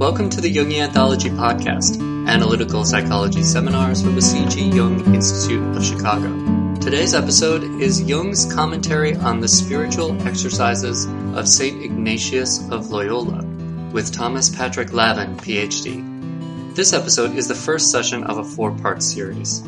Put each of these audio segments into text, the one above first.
Welcome to the Jungian Anthology Podcast, analytical psychology seminars from the C.G. Jung Institute of Chicago. Today's episode is Jung's commentary on the spiritual exercises of St. Ignatius of Loyola, with Thomas Patrick Lavin, Ph.D. This episode is the first session of a 4-part series.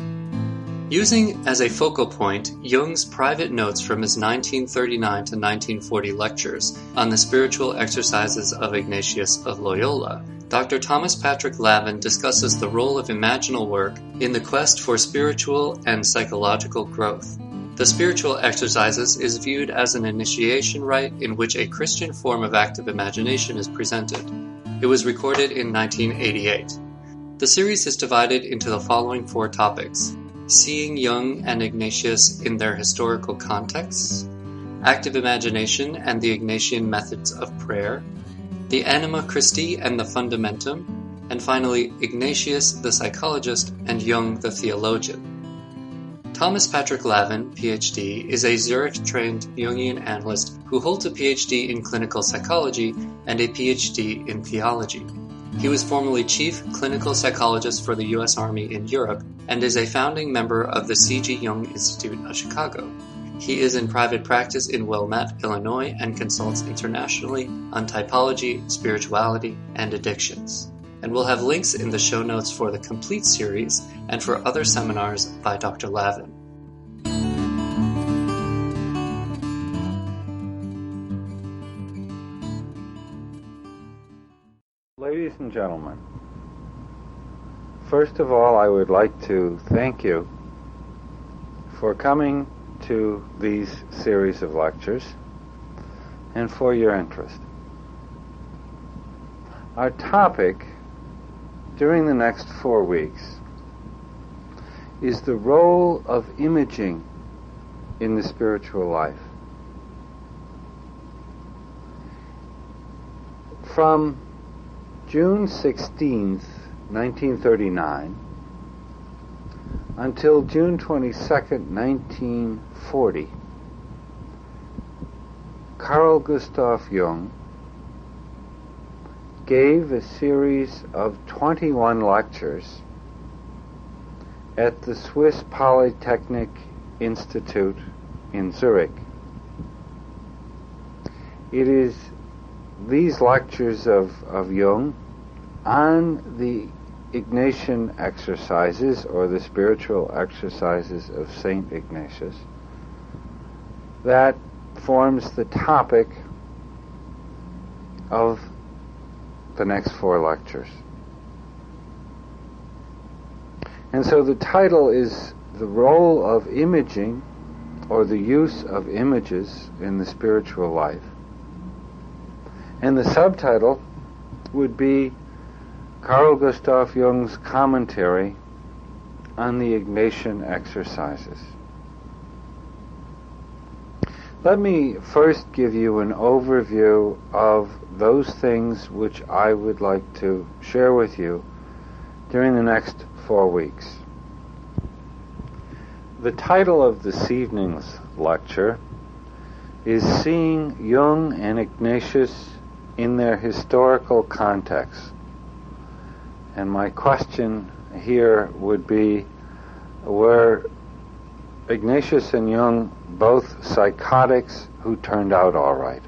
Using as a focal point Jung's private notes from his 1939 to 1940 lectures on the spiritual exercises of Ignatius of Loyola, Dr. Thomas Patrick Lavin discusses the role of imaginal work in the quest for spiritual and psychological growth. The spiritual exercises is viewed as an initiation rite in which a Christian form of active imagination is presented. It was recorded in 1988. The series is divided into the following 4 topics: seeing Jung and Ignatius in their historical contexts, active imagination and the Ignatian methods of prayer, the Anima, Christi and the Fundamentum, and finally Ignatius the Psychologist and Jung the Theologian. Thomas Patrick Lavin, Ph.D., is a Zurich-trained Jungian analyst who holds a Ph.D. in clinical psychology and a Ph.D. in theology. He was formerly Chief Clinical Psychologist for the U.S. Army in Europe and is a founding member of the C.G. Jung Institute of Chicago. He is in private practice in Wilmette, Illinois, and consults internationally on typology, spirituality, and addictions. And we'll have links in the show notes for the complete series and for other seminars by Dr. Lavin. Ladies and gentlemen, first of all, I would like to thank you for coming to these series of lectures and for your interest. Our topic during the next 4 weeks is the role of imaging in the spiritual life. From June 16th, 1939, until June 22nd, 1940, Carl Gustav Jung gave a series of 21 lectures at the Swiss Polytechnic Institute in Zurich. It is these lectures of Jung on the Ignatian exercises, or the spiritual exercises of St. Ignatius, that forms the topic of the next 4 lectures. And so the title is The Role of Imaging, or the Use of Images in the Spiritual Life. And the subtitle would be Carl Gustav Jung's commentary on the Ignatian exercises. Let me first give you an overview of those things which I would like to share with you during the next 4 weeks. The title of this evening's lecture is Seeing Jung and Ignatius in their historical context. And my question here would be, were Ignatius and Jung both psychotics who turned out all right?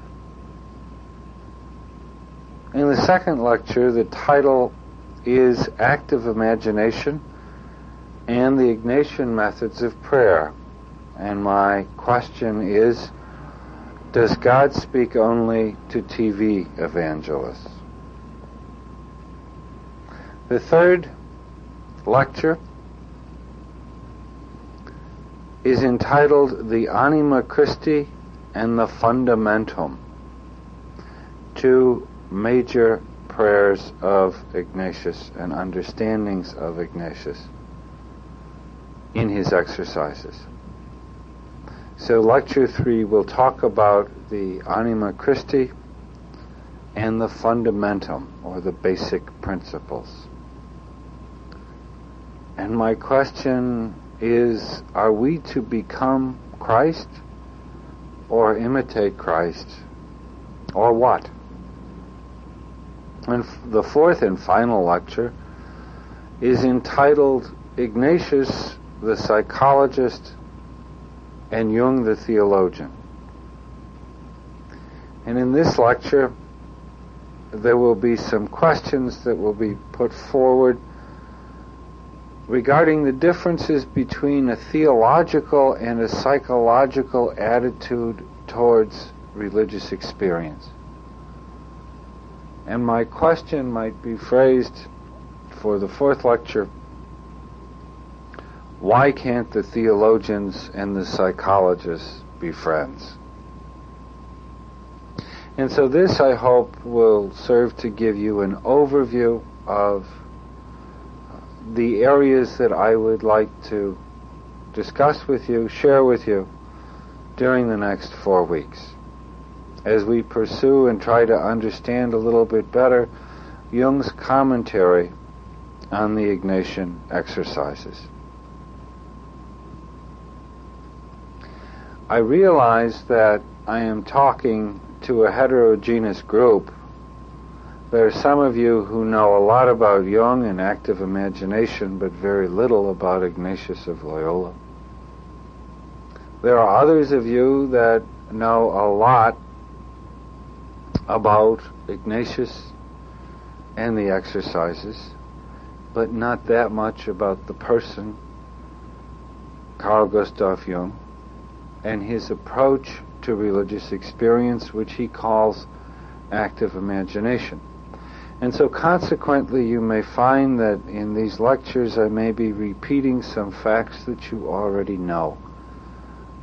In the second lecture, the title is Active Imagination and the Ignatian Methods of Prayer. And my question is, does God speak only to TV evangelists? The third lecture is entitled The Anima, Christi and the Fundamentum, 2 major prayers of Ignatius and understandings of Ignatius in his exercises. So lecture 3 will talk about the Anima Christi and the Fundamentum, or the basic principles. And my question is, are we to become Christ or imitate Christ, or what? And the fourth and final lecture is entitled Ignatius the Psychologist and Jung the Theologian. And in this lecture, there will be some questions that will be put forward regarding the differences between a theological and a psychological attitude towards religious experience. And my question might be phrased for the fourth lecture: why can't the theologians and the psychologists be friends? And so this, I hope, will serve to give you an overview of the areas that I would like to discuss with you, share with you, during the next 4 weeks, as we pursue and try to understand a little bit better Jung's commentary on the Ignatian exercises. I realize that I am talking to a heterogeneous group. There are some of you who know a lot about Jung and active imagination, but very little about Ignatius of Loyola. There are others of you that know a lot about Ignatius and the exercises, but not that much about the person, Carl Gustav Jung, and his approach to religious experience, which he calls active imagination. And so consequently, you may find that in these lectures I may be repeating some facts that you already know.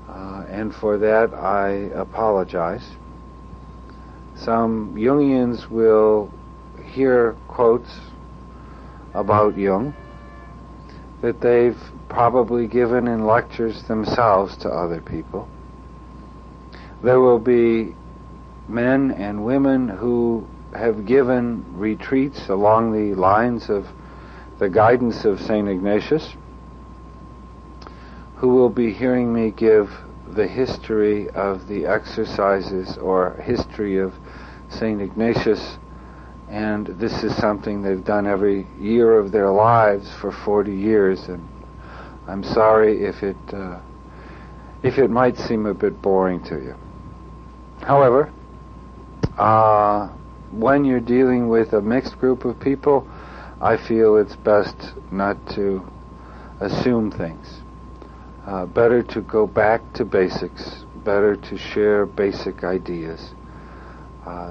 And for that I apologize. Some Jungians will hear quotes about Jung that they've probably given in lectures themselves to other people. There will be men and women who have given retreats along the lines of the guidance of St. Ignatius, who will be hearing me give the history of the exercises or history of St. Ignatius, and this is something they've done every year of their lives for 40 years, and I'm sorry if it might seem a bit boring to you. However, when you're dealing with a mixed group of people, I feel it's best not to assume things. Better to go back to basics, better to share basic ideas,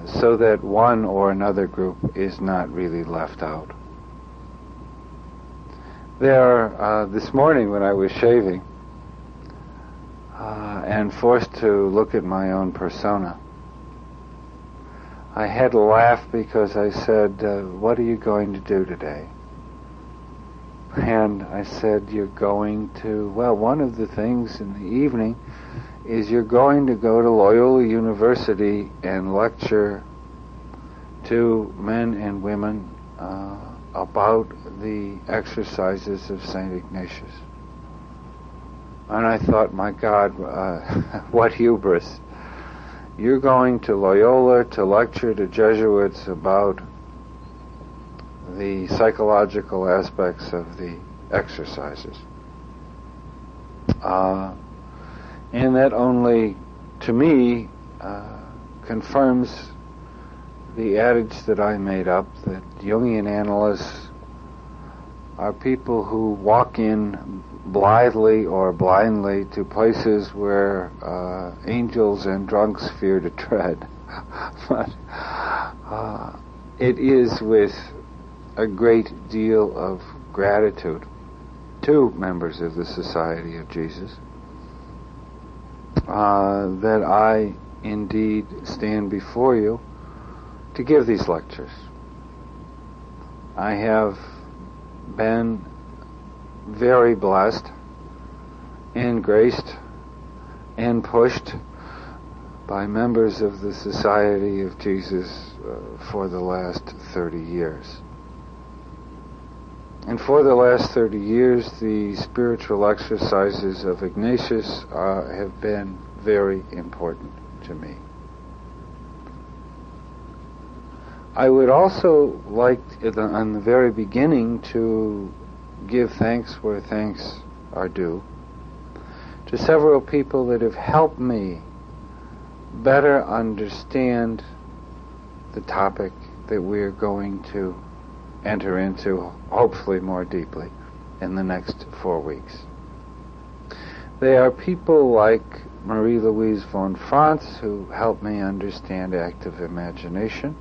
so that one or another group is not really left out. This morning when I was shaving, and forced to look at my own persona, I had to laugh because I said, what are you going to do today? And I said, you're going to, well, one of the things in the evening is you're going to go to Loyola University and lecture to men and women about the exercises of St. Ignatius. And I thought, my God, what hubris. You're going to Loyola to lecture to Jesuits about the psychological aspects of the exercises. And that only, to me, confirms the adage that I made up, that Jungian analysts are people who walk in blithely or blindly to places where angels and drunks fear to tread. But it is with a great deal of gratitude to members of the Society of Jesus that I indeed stand before you to give these lectures. I have been very blessed and graced and pushed by members of the Society of Jesus for the last 30 years. And for the last 30 years, the spiritual exercises of Ignatius have been very important to me. I would also like, on the very beginning, to give thanks where thanks are due to several people that have helped me better understand the topic that we're going to enter into, hopefully more deeply, in the next 4 weeks. They are people like Marie-Louise von Franz, who helped me understand active imagination.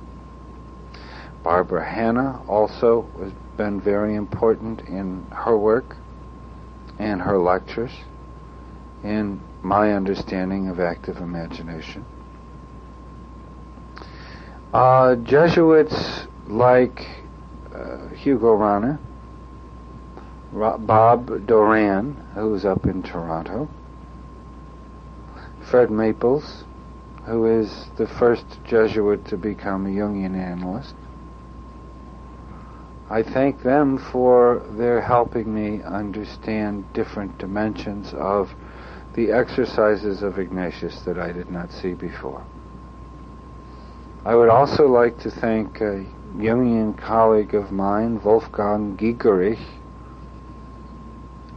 Barbara Hanna also has been very important in her work and her lectures in my understanding of active imagination. Jesuits like Hugo Rana, Bob Doran, who's up in Toronto, Fred Maples, who is the first Jesuit to become a Jungian analyst. I thank them for their helping me understand different dimensions of the exercises of Ignatius that I did not see before. I would also like to thank a Jungian colleague of mine, Wolfgang Gigerich.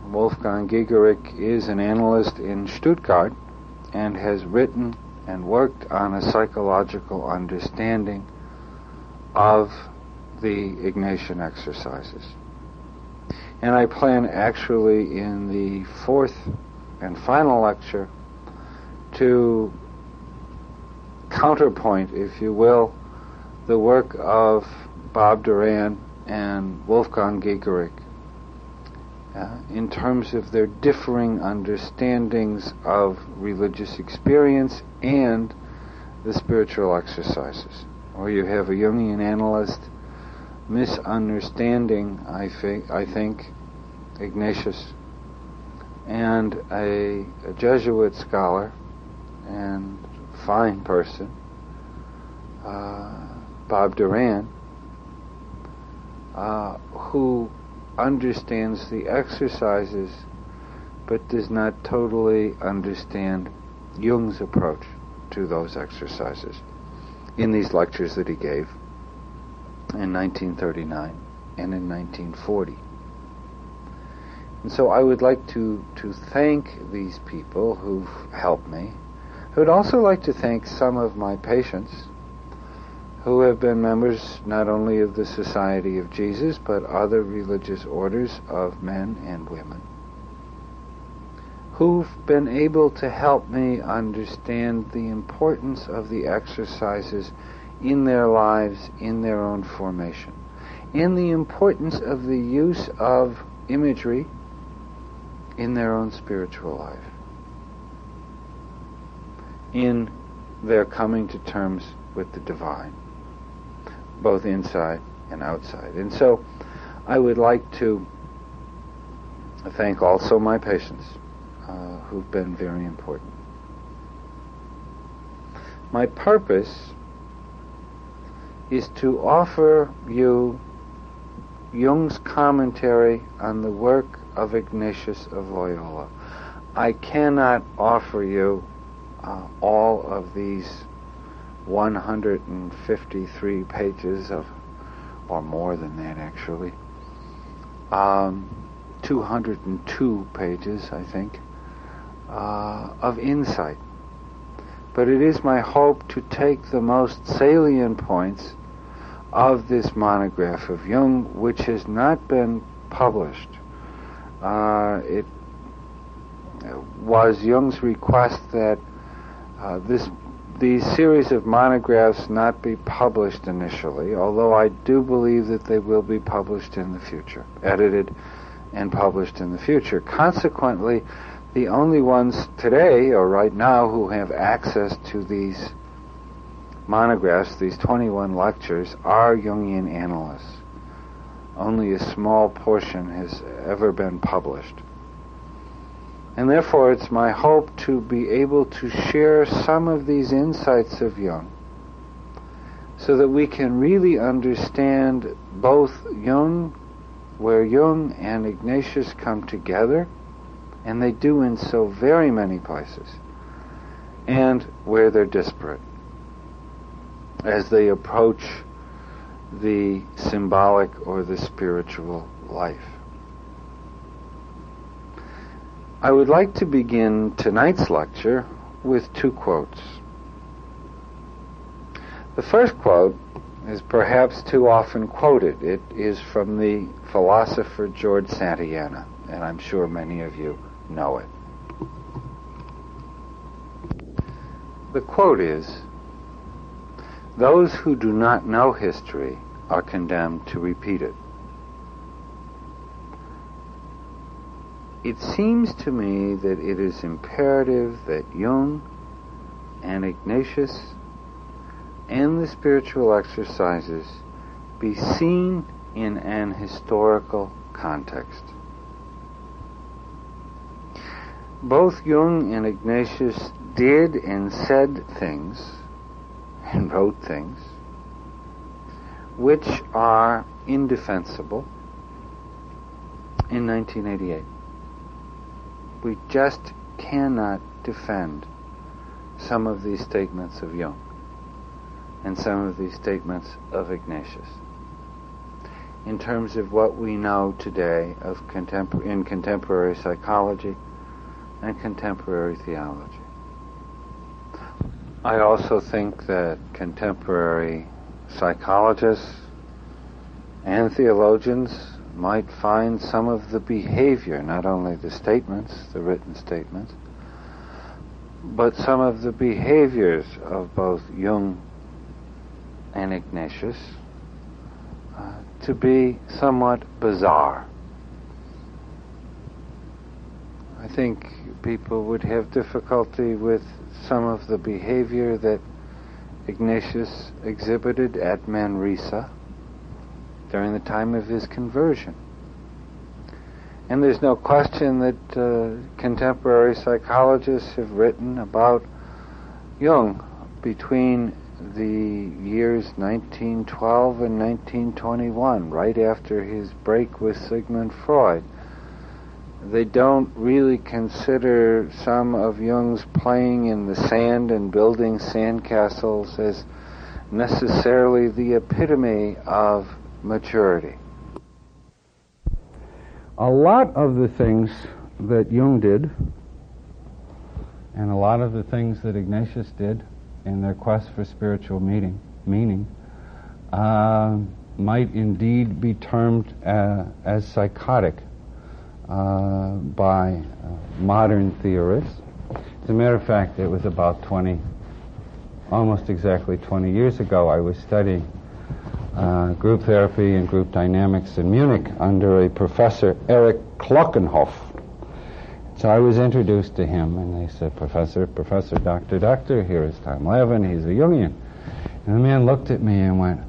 Wolfgang Gigerich is an analyst in Stuttgart and has written and worked on a psychological understanding of the Ignatian exercises. And I plan actually in the 4th and final lecture to counterpoint, if you will, the work of Bob Doran and Wolfgang Gigerich in terms of their differing understandings of religious experience and the spiritual exercises. Or you have a Jungian analyst misunderstanding, I think, Ignatius, and a Jesuit scholar and fine person, Bob Doran, who understands the exercises but does not totally understand Jung's approach to those exercises in these lectures that he gave in 1939 and in 1940. And so I would like to thank these people who've helped me. I would also like to thank some of my patients who have been members not only of the Society of Jesus but other religious orders of men and women, who've been able to help me understand the importance of the exercises in their lives, in their own formation, and the importance of the use of imagery in their own spiritual life, in their coming to terms with the divine, both inside and outside. And so I would like to thank also my patients who've been very important. My purpose is to offer you Jung's commentary on the work of Ignatius of Loyola. I cannot offer you all of these 153 pages of, or more than that actually, 202 pages, I think, of insight. But it is my hope to take the most salient points of this monograph of Jung, which has not been published. It was Jung's request that these series of monographs not be published initially, although I do believe that they will be published in the future, edited and published in the future. Consequently, the only ones today, or right now, who have access to these monographs, these 21 lectures, are Jungian analysts. Only a small portion has ever been published. And therefore it's my hope to be able to share some of these insights of Jung so that we can really understand both Jung, where Jung and Ignatius come together, and they do in so very many places, and where they're disparate, as they approach the symbolic or the spiritual life. I would like to begin tonight's lecture with two quotes. The first quote is perhaps too often quoted. It is from the philosopher George Santayana, and I'm sure many of you know it. The quote is, "Those who do not know history are condemned to repeat it." It seems to me that it is imperative that Jung and Ignatius and the spiritual exercises be seen in an historical context. Both Jung and Ignatius did and said things and wrote things which are indefensible in 1988. We just cannot defend some of these statements of Jung and some of these statements of Ignatius in terms of what we know today of in contemporary psychology and contemporary theology. I also think that contemporary psychologists and theologians might find some of the behavior, not only the statements, the written statements, but some of the behaviors of both Jung and Ignatius to be somewhat bizarre. I think people would have difficulty with some of the behavior that Ignatius exhibited at Manresa during the time of his conversion. And there's no question that contemporary psychologists have written about Jung between the years 1912 and 1921, right after his break with Sigmund Freud. They don't really consider some of Jung's playing in the sand and building sandcastles as necessarily the epitome of maturity. A lot of the things that Jung did, and a lot of the things that Ignatius did in their quest for spiritual meaning, might indeed be termed as psychotic by modern theorists. As a matter of fact, it was about almost exactly 20 years ago, I was studying group therapy and group dynamics in Munich under a professor, Erich Klockenhoff. So I was introduced to him, and they said, Professor, Doctor, here is Tom Levin, he's a Jungian. And the man looked at me and went,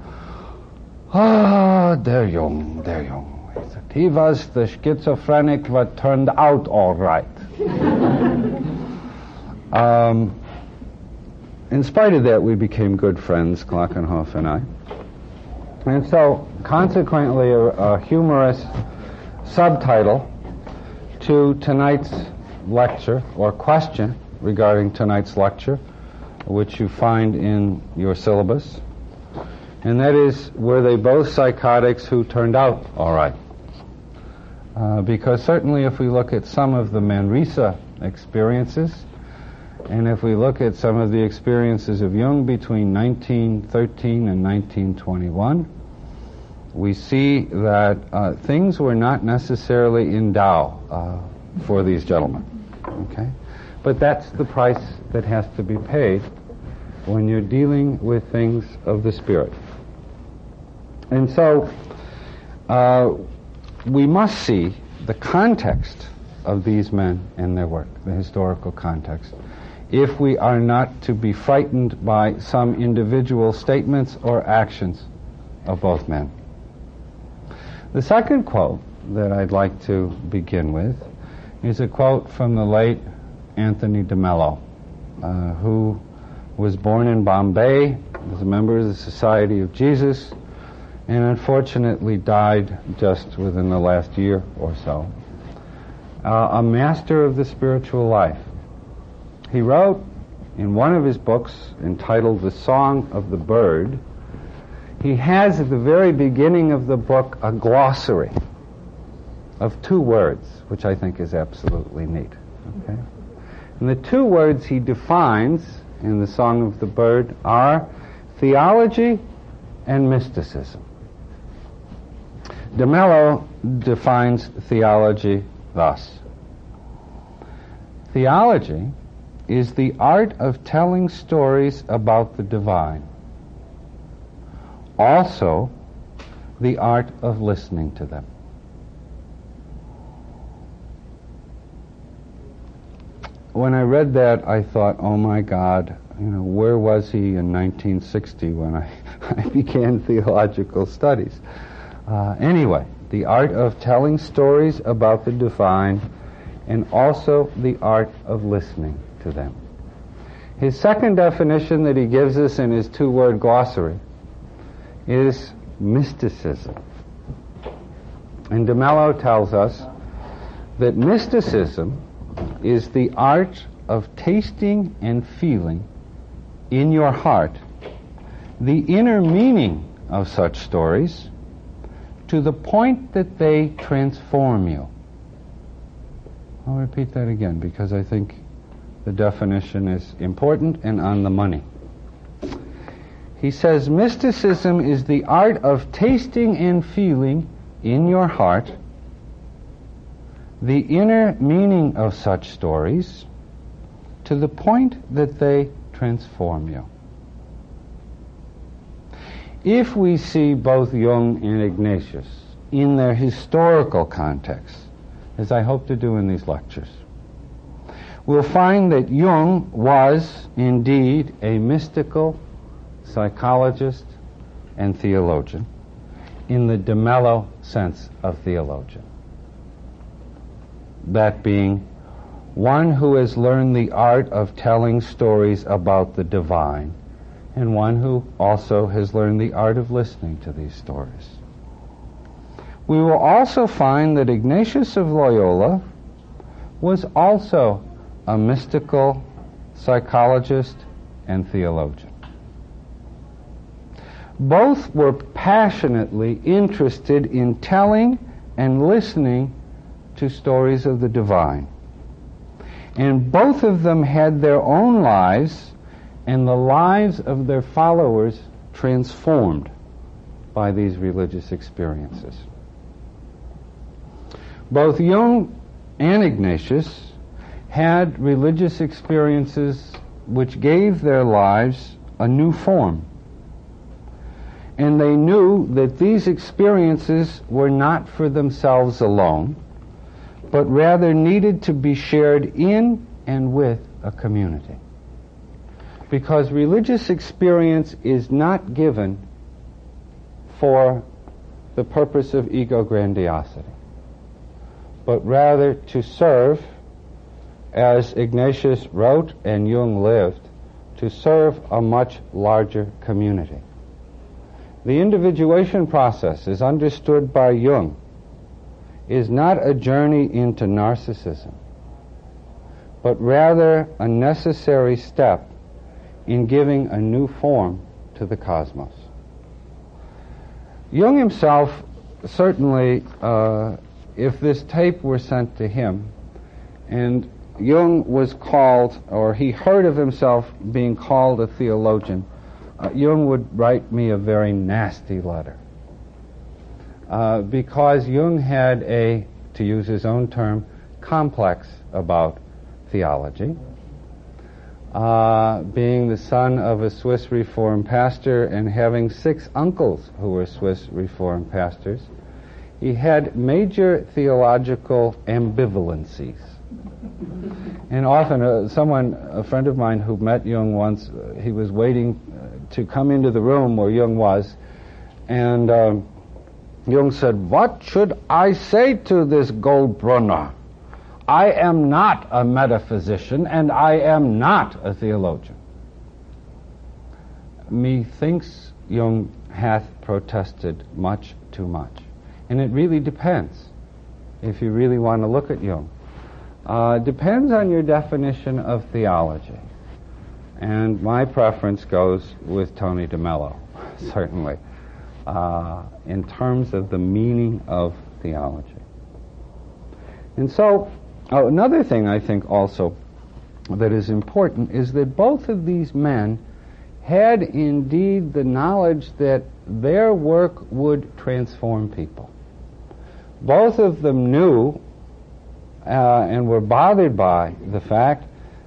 der Jung. He said, he was the schizophrenic what turned out all right. In spite of that, we became good friends, Klockenhoff and I. And so, consequently, a humorous subtitle to tonight's lecture, or question regarding tonight's lecture, which you find in your syllabus, and that is, were they both psychotics who turned out all right? Because certainly if we look at some of the Manresa experiences, and if we look at some of the experiences of Jung between 1913 and 1921, we see that things were not necessarily in Tao for these gentlemen. Okay? But that's the price that has to be paid when you're dealing with things of the spirit. And so we must see the context of these men and their work, the historical context, if we are not to be frightened by some individual statements or actions of both men. The second quote that I'd like to begin with is a quote from the late Anthony de Mello, who was born in Bombay, was a member of the Society of Jesus, and unfortunately died just within the last year or so. A master of the spiritual life. He wrote in one of his books entitled The Song of the Bird, he has at the very beginning of the book a glossary of 2 words, which I think is absolutely neat. Okay? And the 2 words he defines in the Song of the Bird are theology and mysticism. De Mello defines theology thus: theology is the art of telling stories about the divine, also the art of listening to them. When I read that, I thought, oh my God, where was he in 1960 when I began theological studies? Anyway, the art of telling stories about the divine and also the art of listening to them. His second definition that he gives us in his 2-word glossary is mysticism. And de Mello tells us that mysticism is the art of tasting and feeling in your heart the inner meaning of such stories to the point that they transform you. I'll repeat that again because I think the definition is important and on the money. He says mysticism is the art of tasting and feeling in your heart the inner meaning of such stories to the point that they transform you. If we see both Jung and Ignatius in their historical context, as I hope to do in these lectures, we'll find that Jung was indeed a mystical psychologist and theologian in the de Mello sense of theologian. That being one who has learned the art of telling stories about the divine and one who also has learned the art of listening to these stories. We will also find that Ignatius of Loyola was also a mystical psychologist and theologian. Both were passionately interested in telling and listening to stories of the divine. And both of them had their own lives and the lives of their followers transformed by these religious experiences. Both Jung and Ignatius had religious experiences which gave their lives a new form. And they knew that these experiences were not for themselves alone, but rather needed to be shared in and with a community. Because religious experience is not given for the purpose of ego grandiosity, but rather to serve, as Ignatius wrote and Jung lived, to serve a much larger community. The individuation process, as understood by Jung, is not a journey into narcissism, but rather a necessary step in giving a new form to the cosmos. Jung himself, certainly, if this tape were sent to him, and Jung was called, or he heard of himself being called a theologian, Jung would write me a very nasty letter. Because Jung had a, to use his own term, complex about theology. Being the son of a Swiss Reformed pastor and having 6 uncles who were Swiss Reformed pastors, he had major theological ambivalencies. And often, a friend of mine who met Jung once, he was waiting to come into the room where Jung was, and Jung said, "What should I say to this Goldbrunner? I am not a metaphysician, and I am not a theologian." Methinks Jung hath protested much too much. And it really depends, if you really want to look at Jung. Depends on your definition of theology. And my preference goes with Tony de Mello, certainly. in terms of the meaning of theology. And so, another thing I think also that is important is that both of these men had indeed the knowledge that their work would transform people. Both of them knew and were bothered by the fact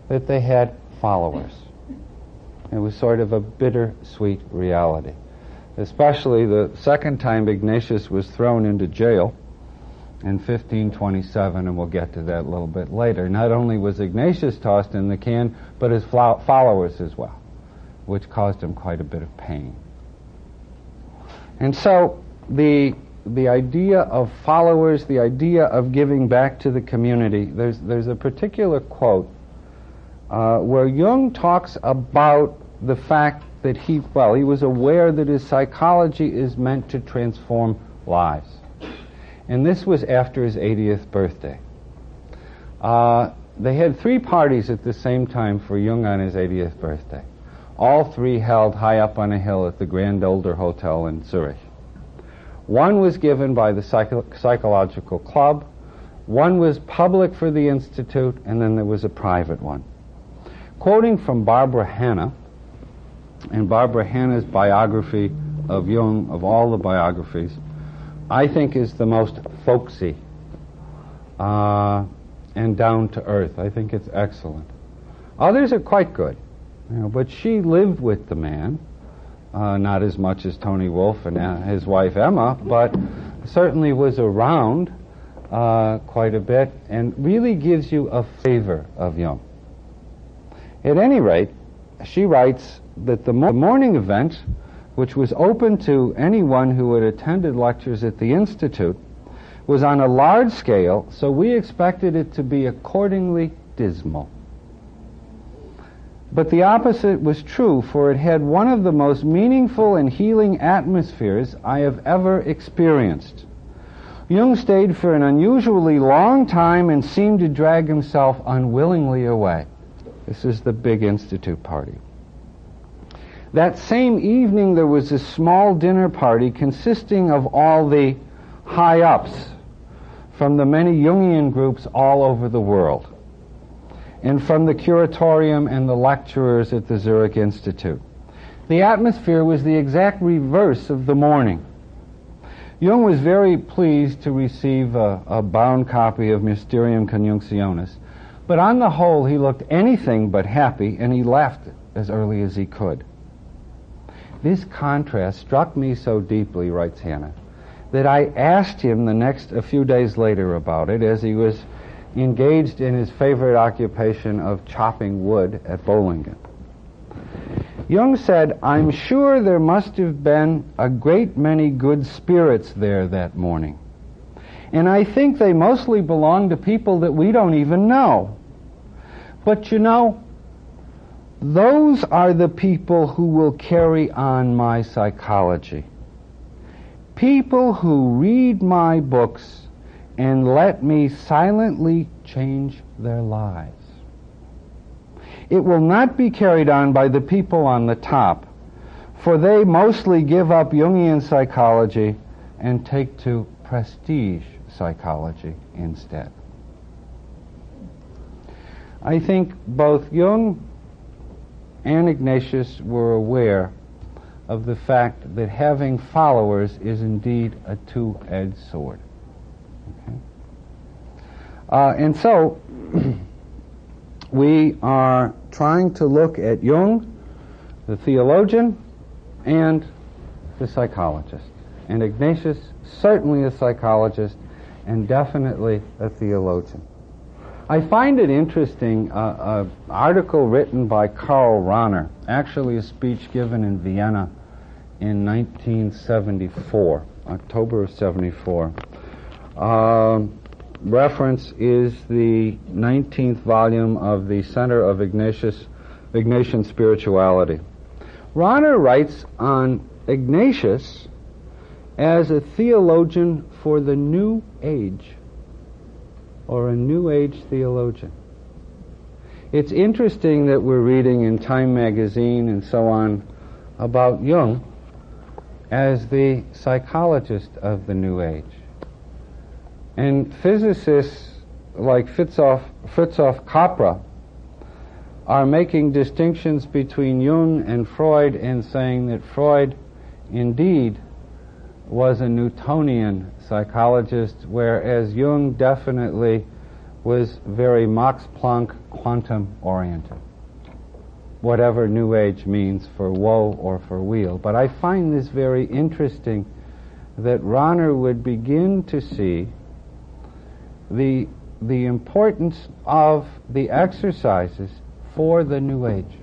that they had followers. It was sort of a bittersweet reality. Especially the second time Ignatius was thrown into jail in 1527, and we'll get to that a little bit later. Not only was Ignatius tossed in the can, but his followers as well, which caused him quite a bit of pain. And so the idea of followers, the idea of giving back to the community, there's a particular quote where Jung talks about the fact that he was aware that his psychology is meant to transform lives. And this was after his 80th birthday. They had 3 parties at the same time for Jung on his 80th birthday. All 3 held high up on a hill at the Grand Older Hotel in Zurich. One was given by the Psychological Club, one was public for the Institute, and then there was a private one. Quoting from Barbara Hanna, and Barbara Hanna's biography of Jung, of all the biographies, I think is the most folksy and down to earth. I think it's excellent. Others are quite good, but she lived with the man, not as much as Tony Wolfe and his wife Emma, but certainly was around quite a bit and really gives you a flavor of Jung. At any rate, she writes that the morning event, which was open to anyone who had attended lectures at the Institute, was on a large scale, so we expected it to be accordingly dismal. But the opposite was true, for it had one of the most meaningful and healing atmospheres I have ever experienced. Jung stayed for an unusually long time and seemed to drag himself unwillingly away. This is the big Institute party. That same evening there was a small dinner party consisting of all the high-ups from the many Jungian groups all over the world, and from the curatorium and the lecturers at the Zurich Institute. The atmosphere was the exact reverse of the morning. Jung was very pleased to receive a bound copy of Mysterium Conjunctionis, but on the whole he looked anything but happy, and he left as early as he could. This contrast struck me so deeply, writes Hannah, that I asked him a few days later about it, as he was engaged in his favorite occupation of chopping wood at Bollingen. Jung said, "I'm sure there must have been a great many good spirits there that morning. And I think they mostly belong to people that we don't even know. But those are the people who will carry on my psychology. People who read my books and let me silently change their lives. It will not be carried on by the people on the top, for they mostly give up Jungian psychology and take to prestige psychology instead." I think both Jung and Ignatius were aware of the fact that having followers is indeed a two-edged sword. Okay? And so we are trying to look at Jung, the theologian, and the psychologist. And Ignatius, certainly a psychologist, and definitely a theologian. I find it interesting, an article written by Karl Rahner, actually a speech given in Vienna in 1974, October of 74. Reference is the 19th volume of the Center of Ignatian Spirituality. Rahner writes on Ignatius as a theologian for the New Age, or a New Age theologian. It's interesting that we're reading in Time magazine and so on about Jung, as the psychologist of the New Age. And physicists like Fritjof Capra are making distinctions between Jung and Freud and saying that Freud indeed was a Newtonian psychologist, whereas Jung definitely was very Max Planck quantum-oriented, whatever New Age means for woe or for weal. But I find this very interesting that Rahner would begin to see the importance of the exercises for the New Age,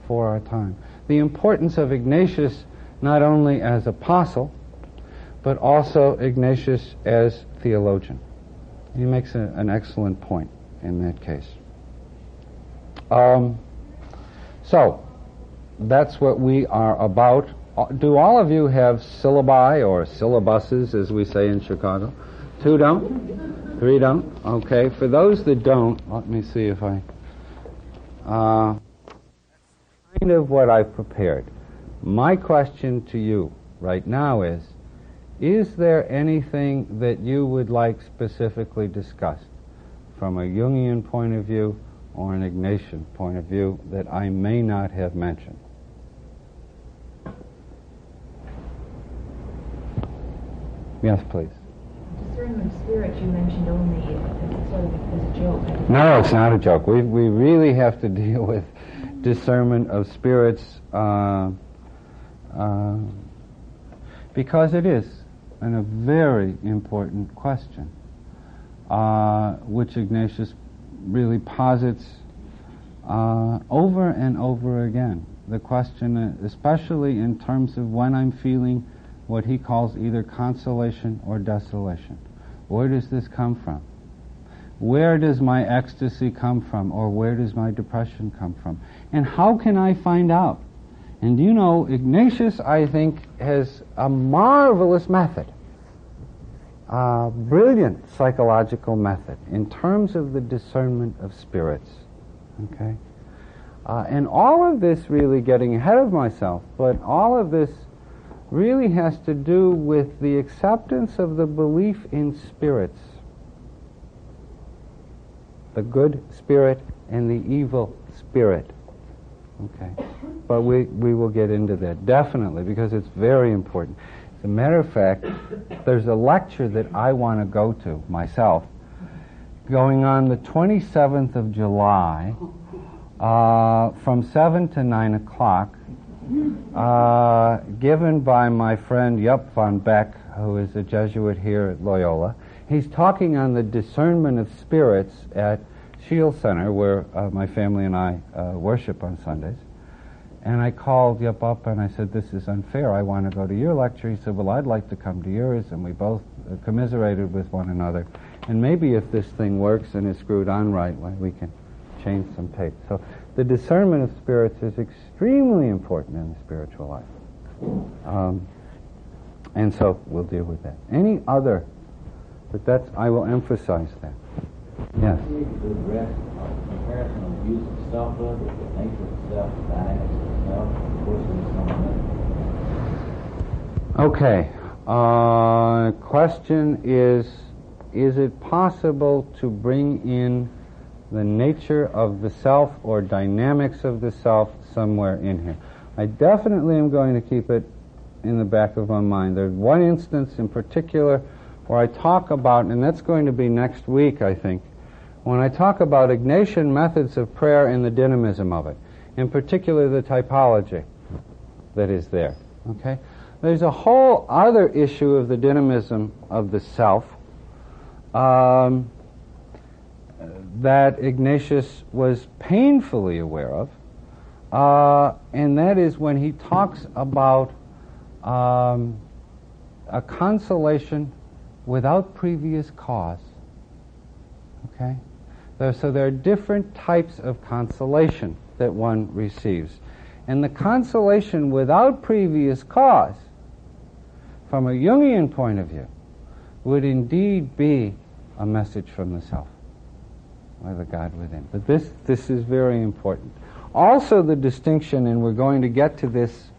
for our time. The importance of Ignatius not only as apostle, but also Ignatius as theologian. He makes an excellent point in that case. So, that's what we are about. Do all of you have syllabi or syllabuses, as we say in Chicago? 2 don't? 3 don't? Okay. For those that don't, let me see if I... kind of what I've prepared. My question to you right now is there anything that you would like specifically discussed from a Jungian point of view or an Ignatian point of view that I may not have mentioned? Yes, please. Discernment of spirit you mentioned only sort of as a joke. No, it's not a joke. We really have to deal with discernment of spirits because it is a very important question, which Ignatius really posits over and over again. The question, especially in terms of when I'm feeling what he calls either consolation or desolation. Where does this come from? Where does my ecstasy come from, or where does my depression come from? And how can I find out? And you know, Ignatius, I think, has a marvelous method, a brilliant psychological method in terms of the discernment of spirits. Okay? And all of this, really getting ahead of myself, but all of this really has to do with the acceptance of the belief in spirits. The good spirit and the evil spirit. Okay. But we will get into that, definitely, because it's very important. As a matter of fact, there's a lecture that I want to go to myself, going on the 27th of July, from 7 to 9 o'clock, given by my friend Jupp von Beck, who is a Jesuit here at Loyola. He's talking on the discernment of spirits at Shield Center, where my family and I worship on Sundays. And I called Jupp up and I said, this is unfair, I want to go to your lecture. He said, well, I'd like to come to yours. And we both commiserated with one another. And maybe if this thing works and is screwed on right, we can change some tape. So the discernment of spirits is extremely important in the spiritual life. And so we'll deal with that. Any other, but I will emphasize that. Yes? Comparison of views of selfhood, the nature of self, the dynamics of self, of course there is something. Okay. Question is it possible to bring in the nature of the self or dynamics of the self somewhere in here? I definitely am going to keep it in the back of my mind. There's one instance in particular where I talk about, and that's going to be next week, I think, when I talk about Ignatian methods of prayer and the dynamism of it, in particular the typology that is there. Okay? There's a whole other issue of the dynamism of the self that Ignatius was painfully aware of, and that is when he talks about a consolation without previous cause. Okay? So there are different types of consolation that one receives. And the consolation without previous cause, from a Jungian point of view, would indeed be a message from the self, or the God within. But this is very important. Also the distinction, and we're going to get to this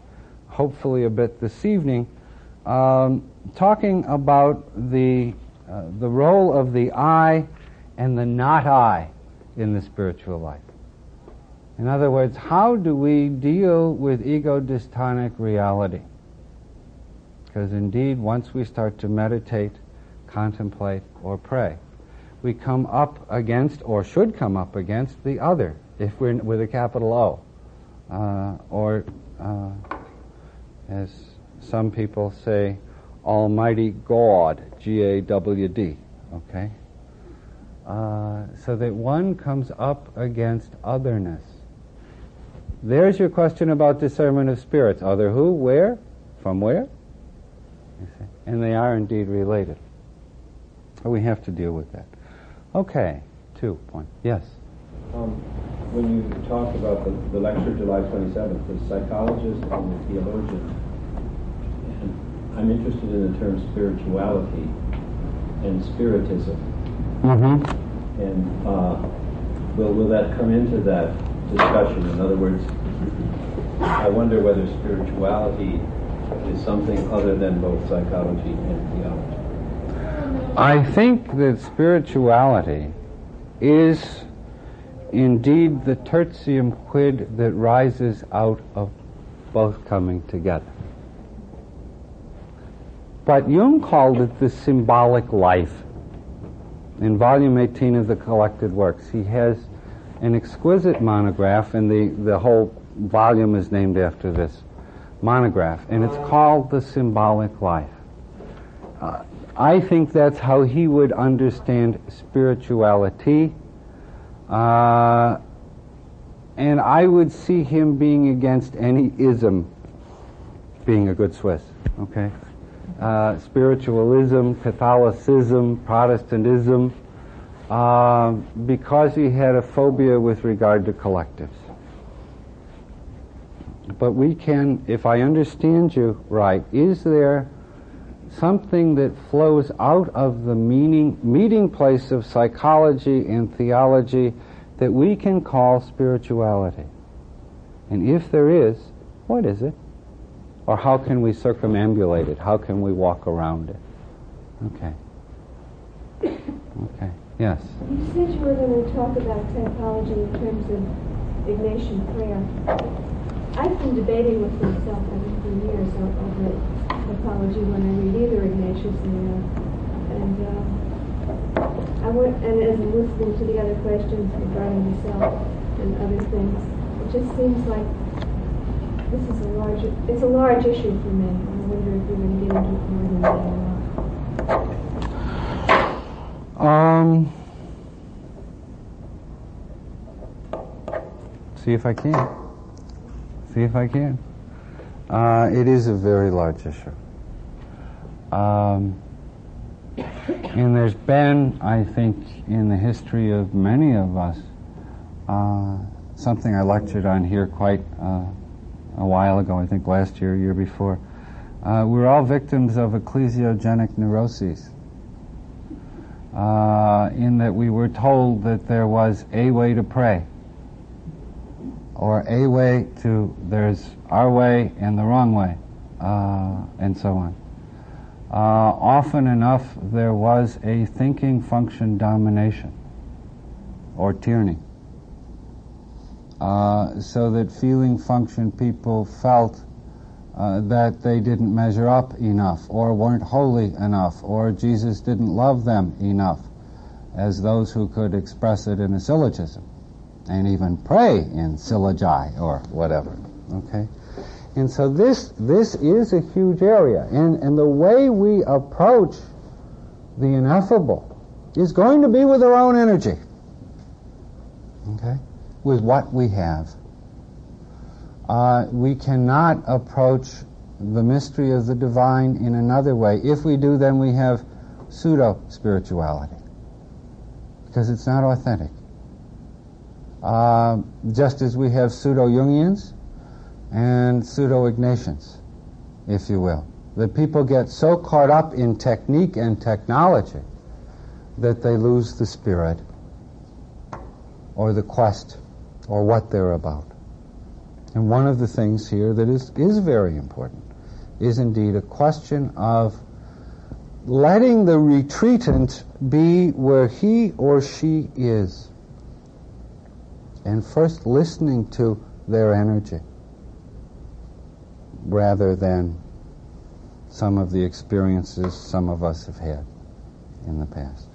hopefully a bit this evening, talking about the role of the I and the not I in the spiritual life. In other words, how do we deal with ego-dystonic reality? Because indeed, once we start to meditate, contemplate, or pray, we come up against, or should come up against, the other, if we're with a capital O. Or, as some people say, Almighty God, G-A-W-D, okay? So that one comes up against otherness. There's your question about discernment of spirits. Other who? Where? From where? You see? And they are indeed related. We have to deal with that. Okay, 2 point. Yes? When you talk about the lecture July 27th, the Psychologist and the Theologian, and I'm interested in the term spirituality and spiritism. Mm-hmm. And will that come into that discussion? In other words, I wonder whether spirituality is something other than both psychology and theology. I think that spirituality is indeed the tertium quid that rises out of both coming together. But Jung called it the symbolic life. In volume 18 of the Collected Works, he has an exquisite monograph, and the whole volume is named after this monograph, and it's called The Symbolic Life. I think that's how he would understand spirituality, and I would see him being against any ism, being a good Swiss, okay? Spiritualism, Catholicism, Protestantism, because he had a phobia with regard to collectives. But we can, if I understand you right, is there something that flows out of the meeting place of psychology and theology that we can call spirituality? And if there is, what is it? Or how can we circumambulate it? How can we walk around it? Okay. Okay. Yes? You said you were going to talk about psychology in terms of Ignatian prayer. I've been debating with myself, I think, for years over psychology when I read either Ignatius and as I'm listening to the other questions regarding myself and other things, it just seems like this is a large issue for me. I wonder if you're going to get into it more than that or not. See if I can. It is a very large issue. And there's been, I think, in the history of many of us, something I lectured on here quite a while ago, I think last year, year before. We're all victims of ecclesiogenic neuroses, in that we were told that there was a way to pray, or a way to, there's our way and the wrong way, and so on. Often enough, there was a thinking function domination, or tyranny, so that feeling function people felt that they didn't measure up enough, or weren't holy enough, or Jesus didn't love them enough, as those who could express it in a syllogism, and even pray in syllogi, or whatever, okay? And so this is a huge area, and the way we approach the ineffable is going to be with our own energy, okay? With what we have. We cannot approach the mystery of the divine in another way. If we do, then we have pseudo-spirituality, because it's not authentic. Just as we have pseudo-Jungians and pseudo-Ignatians, if you will. That people get so caught up in technique and technology that they lose the spirit, or the quest, or what they're about. And one of the things here that is very important is indeed a question of letting the retreatant be where he or she is, and first listening to their energy rather than some of the experiences some of us have had in the past.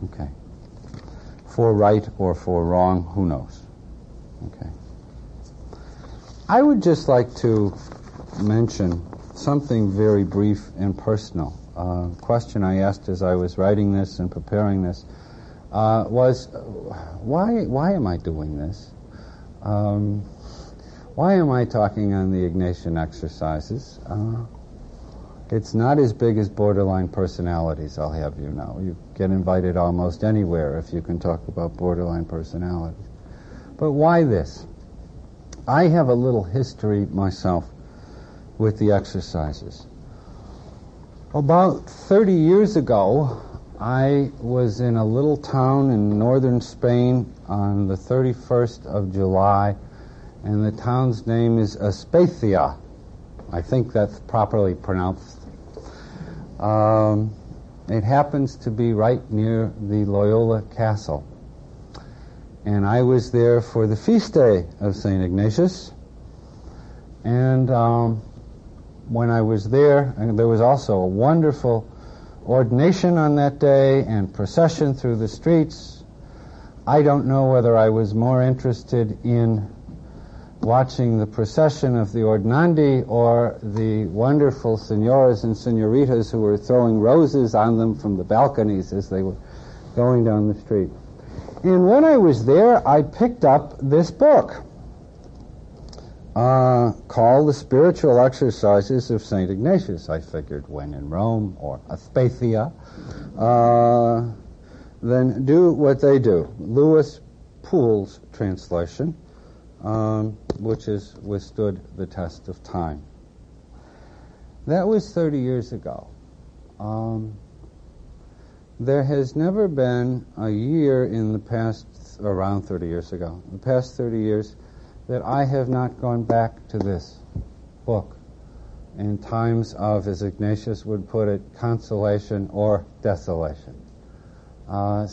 Okay. For right or for wrong, who knows? Okay. I would just like to mention something very brief and personal. A question I asked as I was writing this and preparing this was, why am I doing this? Why am I talking on the Ignatian exercises? It's not as big as borderline personalities, I'll have you know. You get invited almost anywhere if you can talk about borderline personalities. But why this? I have a little history myself with the exercises. About 30 years ago, I was in a little town in northern Spain on the 31st of July, and the town's name is Aspasia. I think that's properly pronounced. It happens to be right near the Loyola castle. And I was there for the feast day of St. Ignatius. And when I was there, and there was also a wonderful ordination on that day and procession through the streets. I don't know whether I was more interested in watching the procession of the ordinandi or the wonderful senoras and senoritas who were throwing roses on them from the balconies as they were going down the street. And when I was there, I picked up this book called The Spiritual Exercises of St. Ignatius. I figured when in Rome or Aspasia, then do what they do. Louis Poole's translation, which has withstood the test of time. That was 30 years ago. There has never been a year in the past, around 30 years ago, the past 30 years, that I have not gone back to this book in times of, as Ignatius would put it, consolation or desolation. A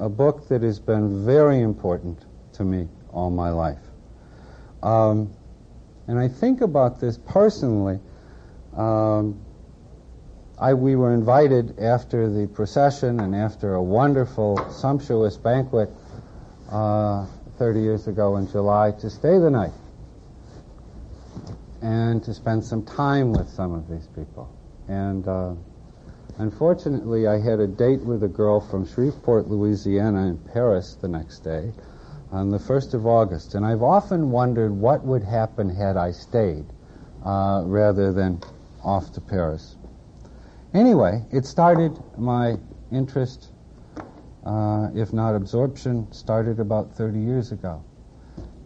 book that has been very important to me all my life. And I think about this personally. We were invited after the procession and after a wonderful, sumptuous banquet 30 years ago in July to stay the night and to spend some time with some of these people. And unfortunately, I had a date with a girl from Shreveport, Louisiana in Paris the next day on the 1st of August. And I've often wondered what would happen had I stayed rather than off to Paris. Anyway, it started my interest, if not absorption, started about 30 years ago.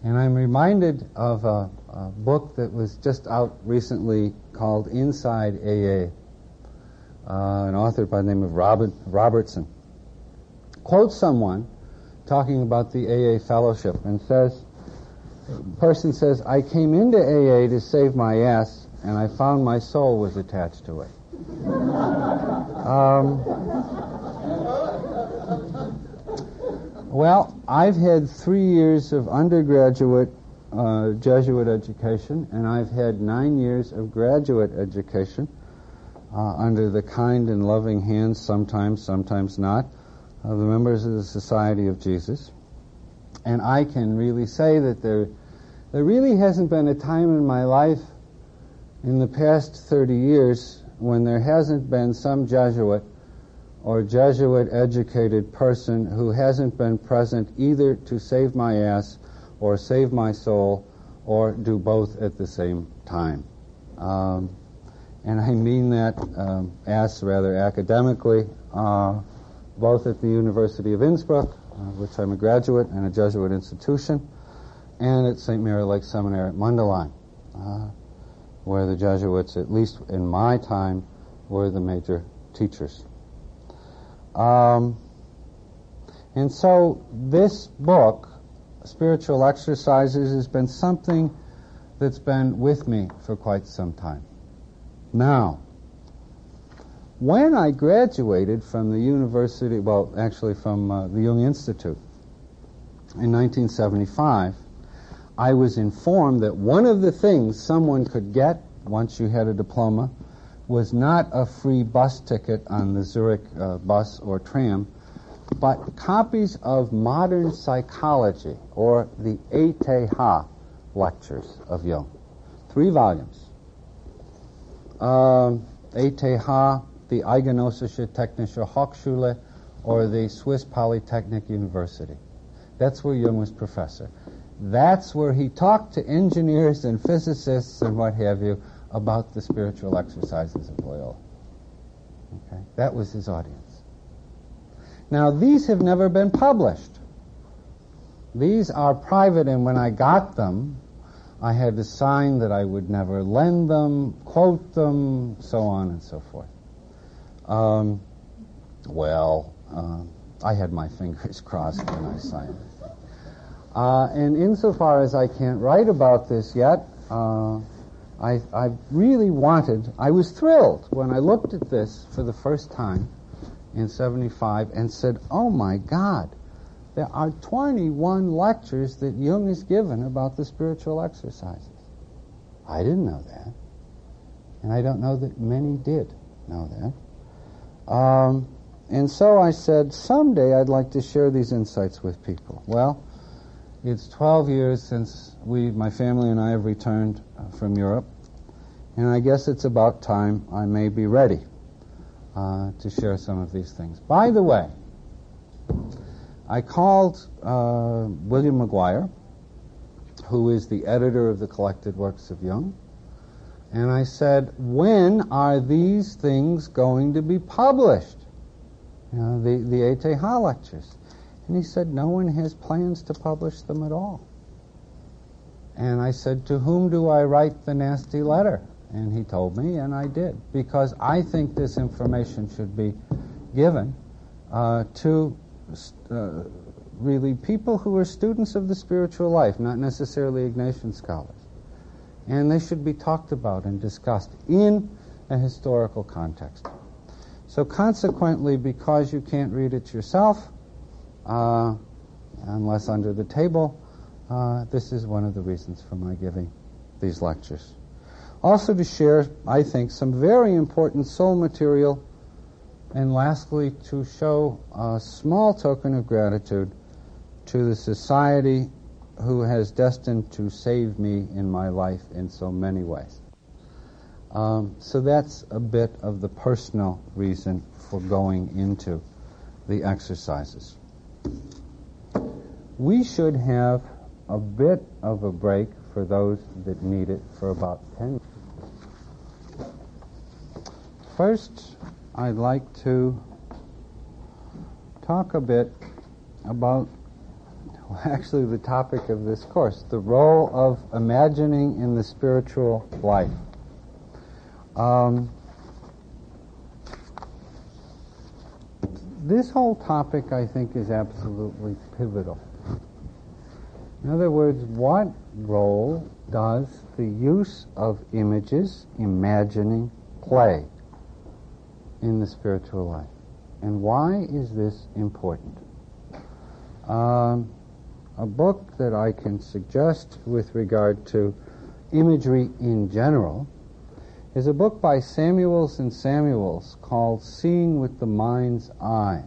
And I'm reminded of a book that was just out recently called Inside AA, an author by the name of Robertson. Quotes someone talking about the AA fellowship and says, the person says, I came into AA to save my ass, and I found my soul was attached to it. Well, I've had 3 years of undergraduate Jesuit education, and I've had 9 years of graduate education under the kind and loving hands, sometimes not, of the members of the Society of Jesus. And I can really say that there really hasn't been a time in my life in the past 30 years when there hasn't been some Jesuit or Jesuit-educated person who hasn't been present either to save my ass or save my soul or do both at the same time. And I mean that ass rather academically, both at the University of Innsbruck, which I'm a graduate, and a Jesuit institution, and at St. Mary Lake Seminary at Mundelein, where the Jesuits, at least in my time, were the major teachers. And so this book spiritual exercises has been something that's been with me for quite some time. Now, when I graduated from the university, well, actually from the Jung Institute in 1975, I was informed that one of the things someone could get once you had a diploma was not a free bus ticket on the Zurich bus or tram, but copies of Modern Psychology, or the ETH lectures of Jung. 3 volumes. ETH, the Eidgenössische Technische Hochschule, or the Swiss Polytechnic University. That's where Jung was professor. That's where he talked to engineers and physicists and what have you about the spiritual exercises of Loyola. Okay? That was his audience. Now, these have never been published. These are private, and when I got them, I had to sign that I would never lend them, quote them, so on and so forth. I had my fingers crossed when I signed it. And insofar as I can't write about this yet, I really wanted, I was thrilled when I looked at this for the first time in 75 and said, oh my God, there are 21 lectures that Jung has given about the spiritual exercises. I didn't know that. And I don't know that many did know that. And so I said, someday I'd like to share these insights with people. Well, it's 12 years since my family and I have returned from Europe, and I guess it's about time I may be ready to share some of these things. By the way, I called William Maguire, who is the editor of the collected works of Jung, and I said, when are these things going to be published? You know, the ETH lectures. And he said, no one has plans to publish them at all. And I said, to whom do I write the nasty letter? And he told me, and I did, because I think this information should be given to really people who are students of the spiritual life, not necessarily Ignatian scholars. And they should be talked about and discussed in a historical context. So consequently, because you can't read it yourself, unless under the table, this is one of the reasons for my giving these lectures. Also to share, I think, some very important soul material, and lastly, to show a small token of gratitude to the society who has destined to save me in my life in so many ways. So that's a bit of the personal reason for going into the exercises. We should have a bit of a break for those that need it for about 10 minutes. First, I'd like to talk a bit about actually the topic of this course, the role of imagining in the spiritual life. This whole topic, I think, is absolutely pivotal. In other words, what role does the use of images, imagining, play in the spiritual life? And why is this important? A book that I can suggest with regard to imagery in general is a book by Samuels and Samuels called Seeing with the Mind's Eye.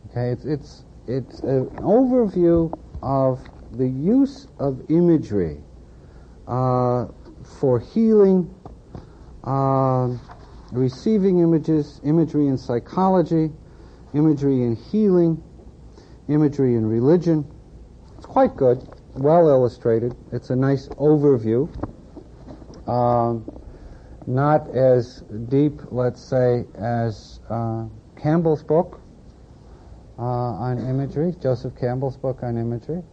Okay, it's an overview of the use of imagery for healing, receiving images, imagery in psychology, imagery in healing, imagery in religion. It's quite good, well illustrated. It's a nice overview. Not as deep, let's say, as Campbell's book on imagery, Joseph Campbell's book on imagery,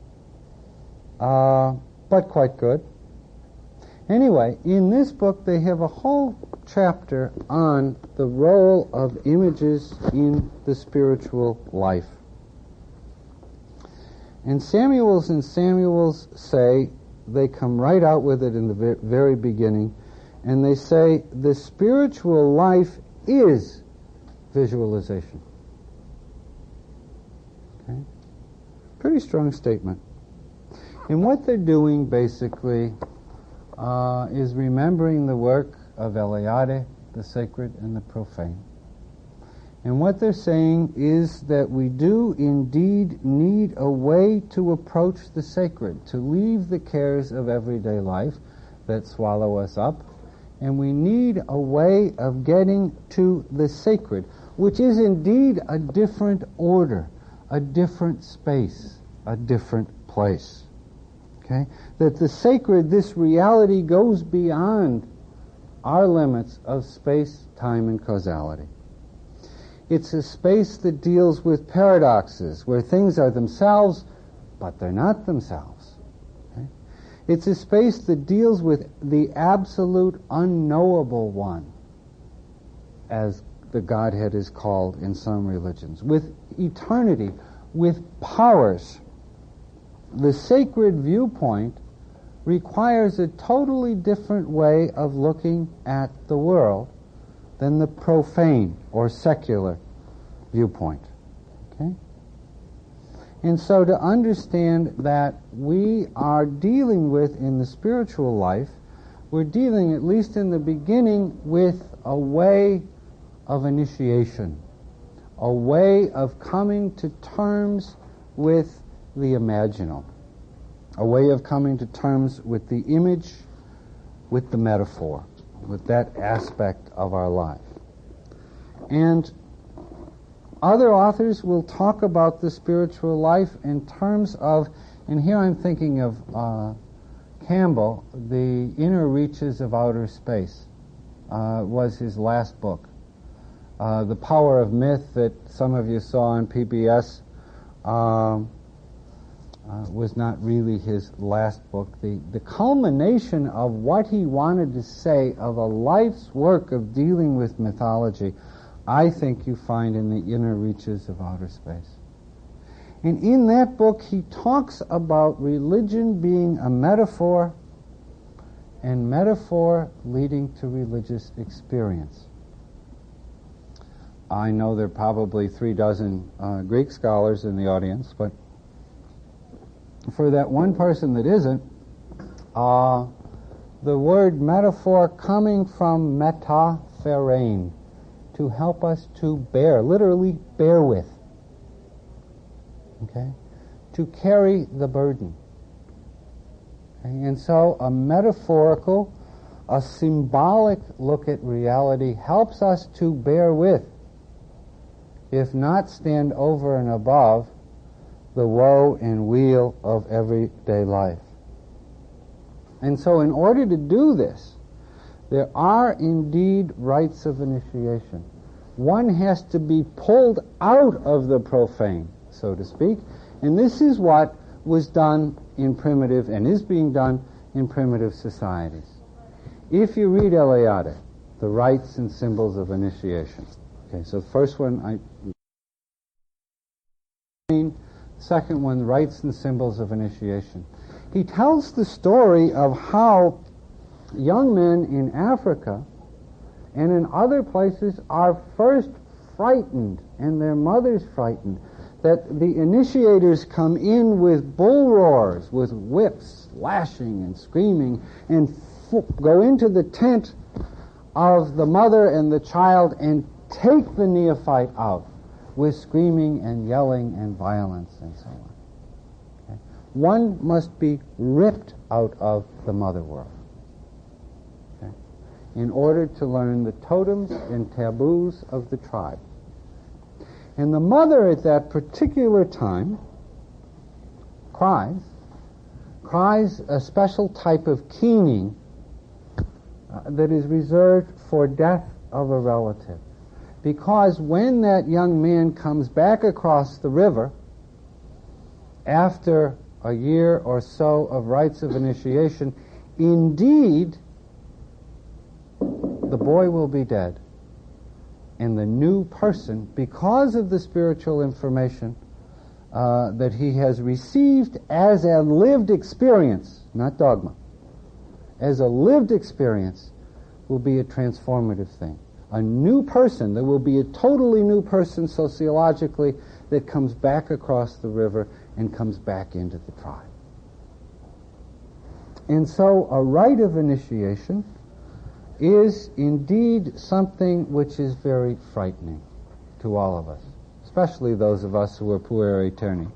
but quite good. Anyway, in this book they have a whole chapter on the role of images in the spiritual life. And Samuels say, they come right out with it in the very beginning, and they say the spiritual life is visualization. Okay? Pretty strong statement. And what they're doing basically is remembering the work of Eliade, the sacred and the profane. And what they're saying is that we do indeed need a way to approach the sacred, to leave the cares of everyday life that swallow us up, and we need a way of getting to the sacred, which is indeed a different order, a different space, a different place. Okay? That the sacred, this reality, goes beyond our limits of space, time, and causality. It's a space that deals with paradoxes, where things are themselves, but they're not themselves. Okay? It's a space that deals with the absolute unknowable one, as the Godhead is called in some religions, with eternity, with powers. The sacred viewpoint requires a totally different way of looking at the world than the profane or secular viewpoint. Okay? And so to understand that we are dealing with, in the spiritual life, we're dealing, at least in the beginning, with a way of initiation, a way of coming to terms with the imaginal, a way of coming to terms with the image, with the metaphor, with that aspect of our life. And other authors will talk about the spiritual life in terms of, and here I'm thinking of Campbell, The Inner Reaches of Outer Space, was his last book. The Power of Myth, that some of you saw on PBS, was not really his last book. The culmination of what he wanted to say of a life's work of dealing with mythology, I think you find in The Inner Reaches of Outer Space. And in that book he talks about religion being a metaphor, and metaphor leading to religious experience. I know there are probably 36 Greek scholars in the audience, but for that one person that isn't, the word metaphor coming from metapherein, to help us to bear, literally bear with. Okay? To carry the burden. Okay? And so a metaphorical, a symbolic look at reality helps us to bear with, if not stand over and above, the woe and weal of everyday life. And so in order to do this, there are indeed rites of initiation. One has to be pulled out of the profane, so to speak, and this is what was done in primitive, and is being done in primitive societies. If you read Eliade, the rites and symbols of initiation. Okay, so the first one, second one, rites and symbols of initiation. He tells the story of how young men in Africa and in other places are first frightened, and their mothers frightened, that the initiators come in with bull roars, with whips, lashing and screaming, and go into the tent of the mother and the child and take the neophyte out with screaming and yelling and violence and so on. Okay? One must be ripped out of the mother world, okay, in order to learn the totems and taboos of the tribe. And the mother at that particular time cries a special type of keening that is reserved for death of a relative. Because when that young man comes back across the river, after a year or so of rites of initiation, indeed, the boy will be dead. And the new person, because of the spiritual information, that he has received as a lived experience, not dogma, as a lived experience, will be a transformative thing. A new person, there will be a totally new person sociologically that comes back across the river and comes back into the tribe. And so a rite of initiation is indeed something which is very frightening to all of us, especially those of us who are puer aeterni,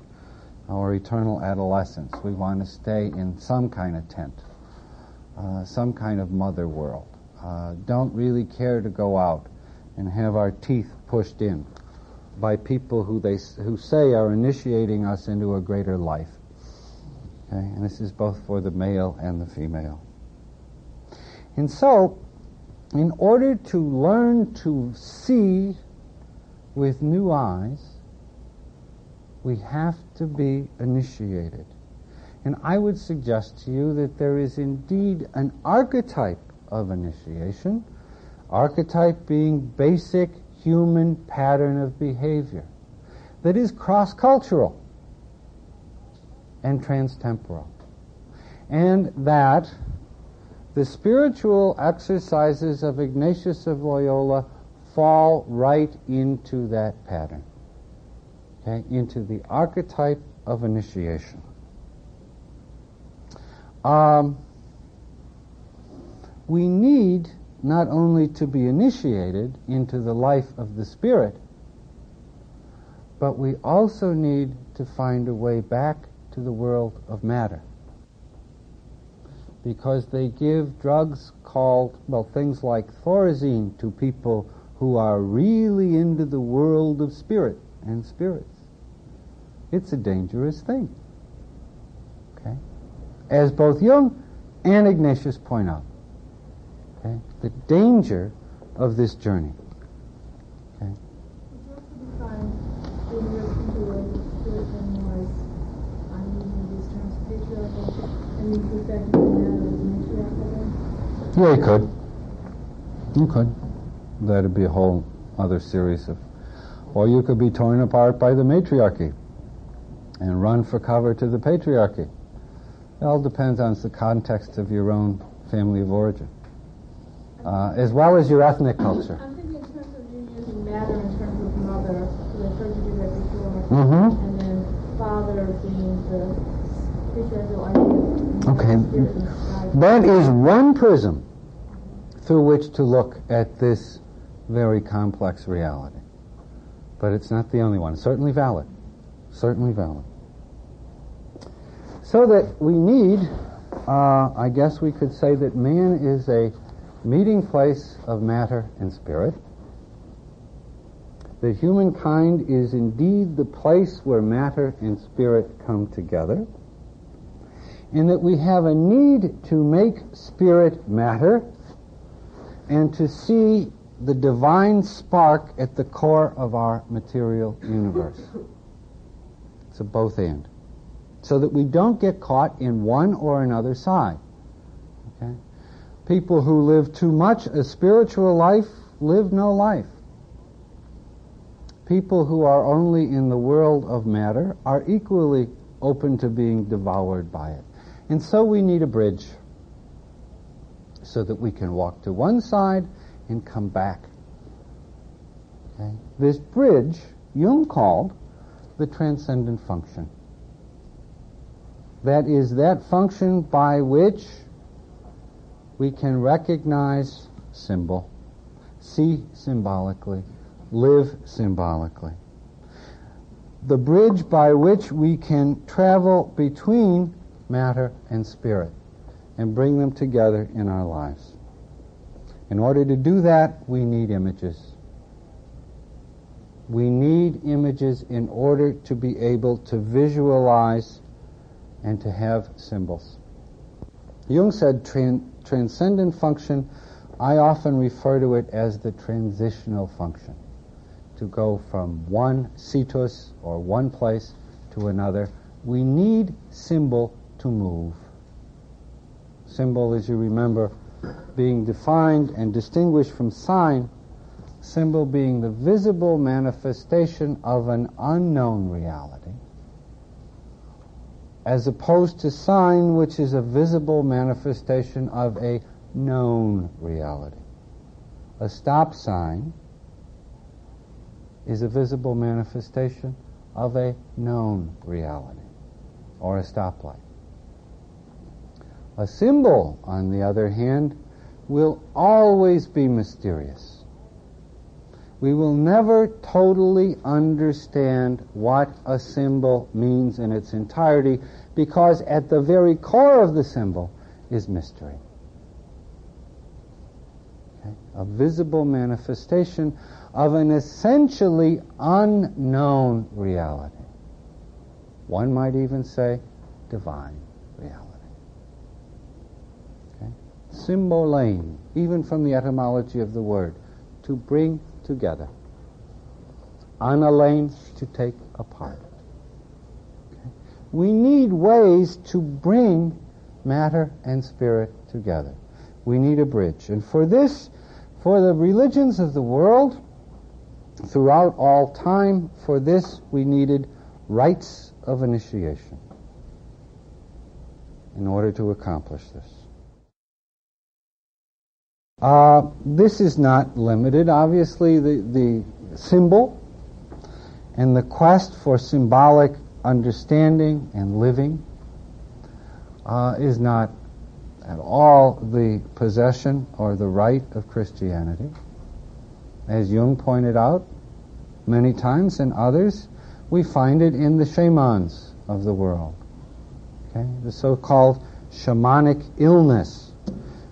our eternal adolescents. We want to stay in some kind of tent, some kind of mother world. Don't really care to go out and have our teeth pushed in by people who say are initiating us into a greater life. Okay? And this is both for the male and the female. And so, in order to learn to see with new eyes, we have to be initiated. And I would suggest to you that there is indeed an archetype of initiation, archetype being basic human pattern of behavior, that is cross-cultural and trans-temporal, and that the spiritual exercises of Ignatius of Loyola fall right into that pattern, okay, into the archetype of initiation. We need not only to be initiated into the life of the Spirit, but we also need to find a way back to the world of matter. Because they give drugs called, things like Thorazine to people who are really into the world of spirit and spirits. It's a dangerous thing. Okay? As both Jung and Ignatius point out. Okay? The danger of this journey. Okay? Yeah, you could. You could. That'd be a whole other series of... Or you could be torn apart by the matriarchy and run for cover to the patriarchy. It all depends on the context of your own family of origin, as well as your ethnic culture. I'm thinking in terms of you using matter in terms of mother, you referred to do that before, and then father being the patriarchal idea. Okay, that is one prism through which to look at this very complex reality. But it's not the only one. It's certainly valid. Certainly valid. So that we need, I guess we could say that man is a meeting place of matter and spirit. That humankind is indeed the place where matter and spirit come together. And that we have a need to make spirit matter and to see the divine spark at the core of our material universe. It's a both and. So that we don't get caught in one or another side. Okay? People who live too much a spiritual life live no life. People who are only in the world of matter are equally open to being devoured by it. And so we need a bridge so that we can walk to one side and come back. Okay? This bridge, Jung called the transcendent function. That is that function by which we can recognize symbol, see symbolically, live symbolically. The bridge by which we can travel between matter and spirit and bring them together in our lives. In order to do that, we need images. We need images in order to be able to visualize and to have symbols. Jung said transcendent function, I often refer to it as the transitional function. To go from one situs or one place to another, we need symbol to move. Symbol, as you remember, being defined and distinguished from sign, symbol being the visible manifestation of an unknown reality, as opposed to sign, which is a visible manifestation of a known reality. A stop sign is a visible manifestation of a known reality, or a stoplight. A symbol, on the other hand, will always be mysterious. We will never totally understand what a symbol means in its entirety, because at the very core of the symbol is mystery. Okay? A visible manifestation of an essentially unknown reality. One might even say divine reality. Okay? Symbolein, even from the etymology of the word, to bring together. Analein, to take apart. Okay? We need ways to bring matter and spirit together. We need a bridge. And for this, for the religions of the world, throughout all time, for this we needed rites of initiation in order to accomplish this. This is not limited. Obviously, the symbol and the quest for symbolic understanding and living is not at all the possession or the right of Christianity. As Jung pointed out many times, and others, we find it in the shamans of the world. Okay? The so-called shamanic illness,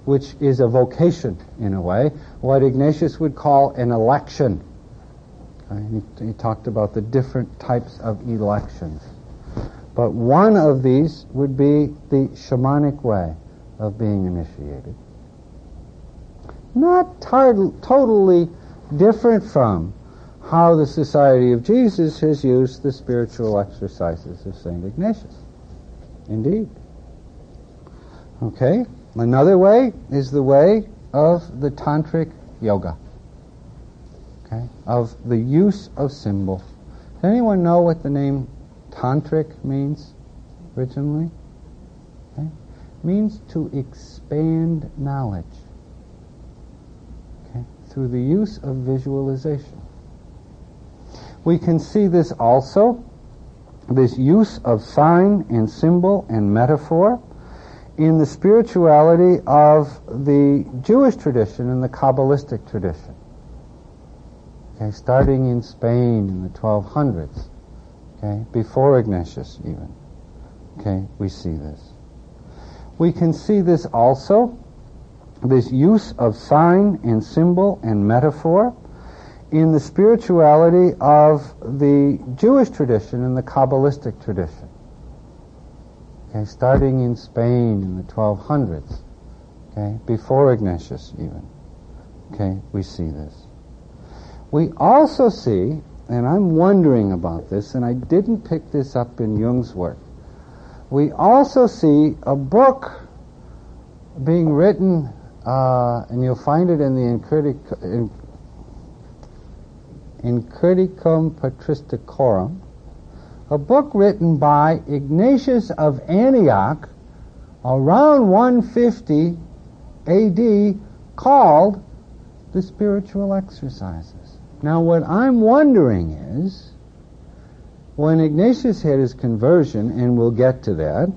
which is a vocation in a way, what Ignatius would call an election. He talked about the different types of elections. But one of these would be the shamanic way of being initiated. Not totally different from how the Society of Jesus has used the spiritual exercises of St. Ignatius. Indeed. Okay? Another way is the way of the tantric yoga. Okay? Of the use of symbol. Does anyone know what the name tantric means originally? Okay? It means to expand knowledge. Okay? Through the use of visualization. We can see this also, this use of sign and symbol and metaphor, in the spirituality of the Jewish tradition and the Kabbalistic tradition. Okay, starting in Spain in the 1200s, okay, before Ignatius even. Okay, we see this. We can see this also, this use of sign and symbol and metaphor, in the spirituality of the Jewish tradition and the Kabbalistic tradition. Okay, starting in Spain in the 1200s, okay, before Ignatius even. Okay, we see this. We also see, and I'm wondering about this, and I didn't pick this up in Jung's work, we also see a book being written, and you'll find it in the Criticum Patristicorum, a book written by Ignatius of Antioch around 150 AD called The Spiritual Exercises. Now what I'm wondering is, when Ignatius had his conversion, and we'll get to that,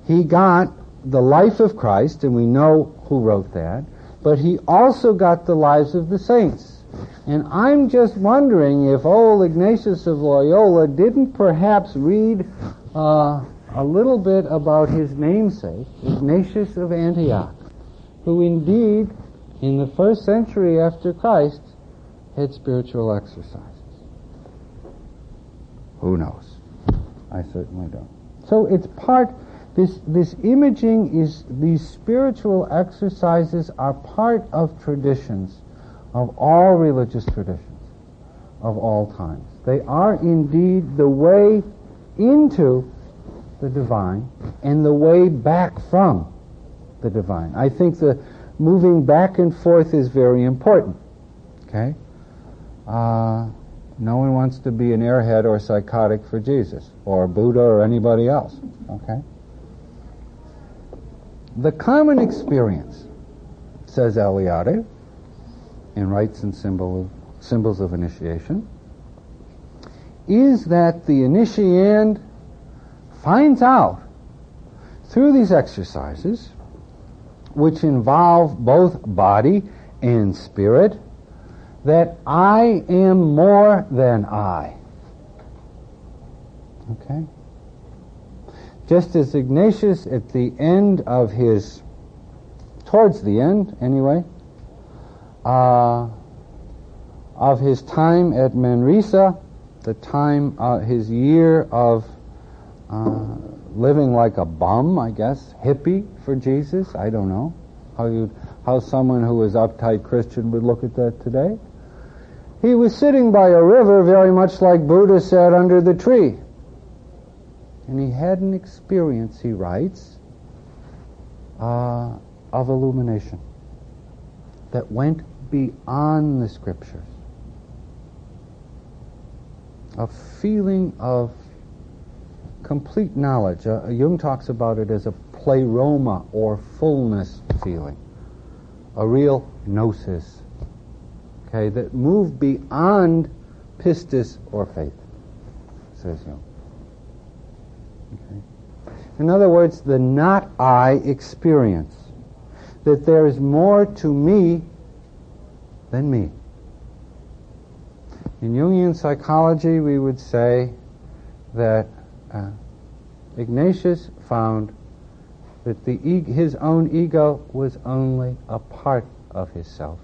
he got the life of Christ, and we know who wrote that, but he also got the lives of the saints. And I'm just wondering if old Ignatius of Loyola didn't perhaps read a little bit about his namesake, Ignatius of Antioch, who indeed, in the first century after Christ, had spiritual exercises. Who knows? I certainly don't. So it's part, this imaging is, these spiritual exercises are part of traditions of all religious traditions, of all times. They are indeed the way into the divine and the way back from the divine. I think the moving back and forth is very important. Okay? No one wants to be an airhead or psychotic for Jesus, or Buddha, or anybody else. Okay? The common experience, says Eliade, in Rites and Symbols of Initiation, is that the initiand finds out through these exercises, which involve both body and spirit, that I am more than I. Okay? Just as Ignatius at the end of his, towards the end anyway, of his time at Manresa, the time, his year of living like a bum, I guess, hippie for Jesus, I don't know how someone who was uptight Christian would look at that today. He was sitting by a river very much like Buddha sat under the tree. And he had an experience, he writes, of illumination that went beyond the scriptures. A feeling of complete knowledge. Jung talks about it as a pleroma or fullness feeling. A real gnosis. Okay, that moved beyond pistis or faith, says Jung. Okay. In other words, the not I experience. That there is more to me than me. In Jungian psychology, we would say that Ignatius found that his own ego was only a part of his self,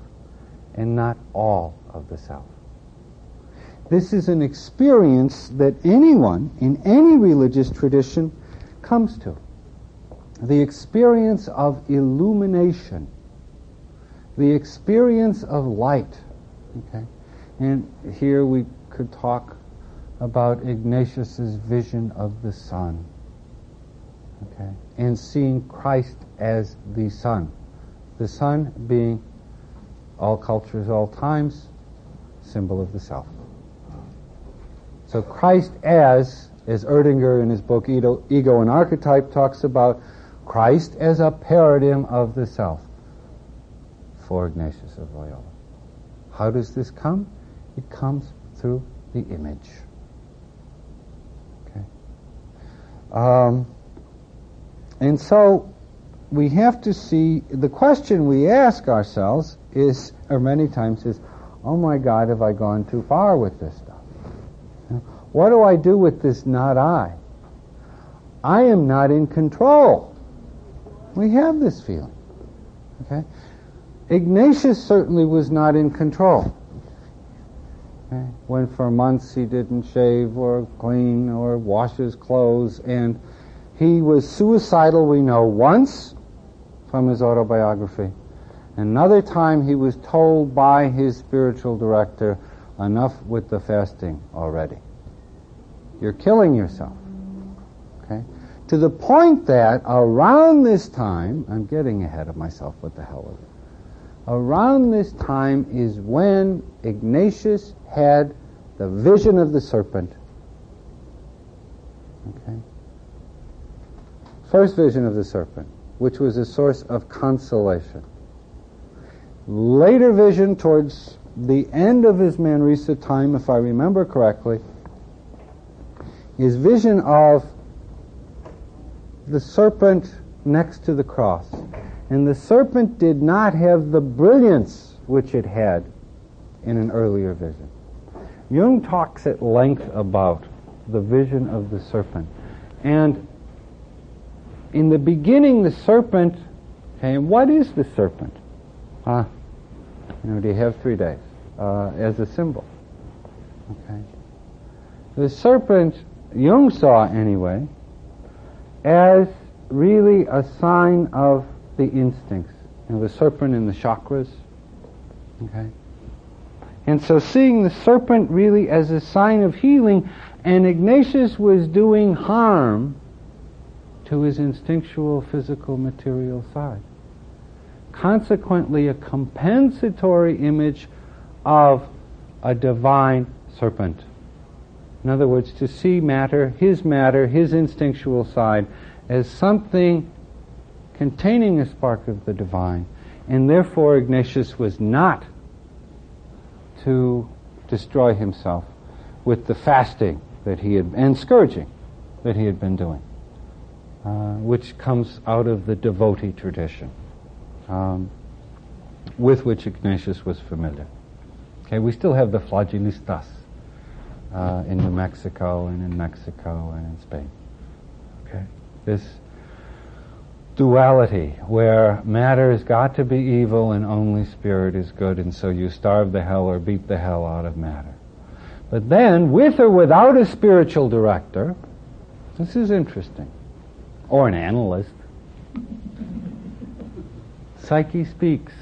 and not all of the self. This is an experience that anyone in any religious tradition comes to. The experience of illumination, the experience of light. Okay? And here we could talk about Ignatius's vision of the sun. Okay? And seeing Christ as the sun. The sun being all cultures, all times, symbol of the self. So Christ as Erdinger in his book Ego and Archetype talks about Christ as a paradigm of the self for Ignatius of Loyola. How does this come? It comes through the image. Okay. And so we have to see, the question we ask ourselves is, or many times is, oh my God, have I gone too far with this stuff? What do I do with this not I? I am not in control. We have this feeling. Okay? Ignatius certainly was not in control. Okay? When for months he didn't shave or clean or wash his clothes, and he was suicidal, we know, once from his autobiography. Another time he was told by his spiritual director, enough with the fasting already. You're killing yourself. Okay? To the point that around this time, I'm getting ahead of myself, what the hell is it? Around this time is when Ignatius had the vision of the serpent. Okay? First vision of the serpent, which was a source of consolation. Later vision towards the end of his Manresa time, if I remember correctly, is vision of the serpent next to the cross. And the serpent did not have the brilliance which it had in an earlier vision. Jung talks at length about the vision of the serpent. And in the beginning, the serpent, okay, and what is the serpent? Do you have 3 days as a symbol? Okay. The serpent, Jung saw anyway, as really a sign of the instincts. The serpent in the chakras. Okay. And so seeing the serpent really as a sign of healing, and Ignatius was doing harm to his instinctual, physical, material side. Consequently, a compensatory image of a divine serpent. In other words, to see matter, his instinctual side, as something containing a spark of the divine, and therefore Ignatius was not to destroy himself with the fasting that he had, and scourging that he had been doing, which comes out of the devotee tradition, with which Ignatius was familiar. Okay, we still have the flagellistas in New Mexico and in Mexico and in Spain. Okay, this duality where matter has got to be evil and only spirit is good, and so you starve the hell or beat the hell out of matter. But then, with or without a spiritual director, this is interesting, or an analyst, Psyche speaks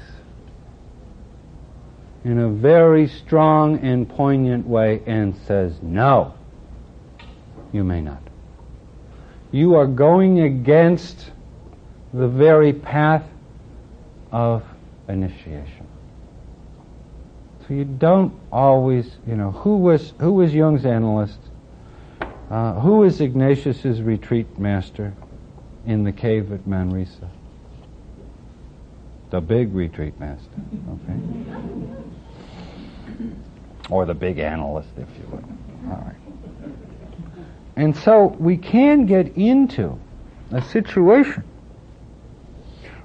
in a very strong and poignant way and says, no, you may not. You are going against the very path of initiation. So you don't always, who was Jung's analyst? Who is Ignatius's retreat master in the cave at Manresa? The big retreat master, okay? Or the big analyst, if you would. All right. And so we can get into a situation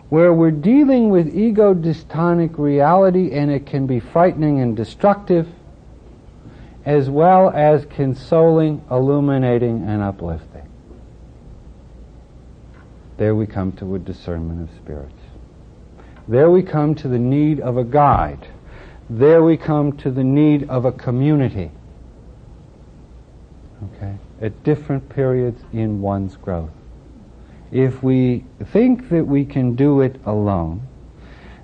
where we're dealing with ego-dystonic reality, and it can be frightening and destructive, as well as consoling, illuminating, and uplifting. There we come to a discernment of spirits. There we come to the need of a guide. There we come to the need of a community. Okay? At different periods in one's growth. If we think that we can do it alone,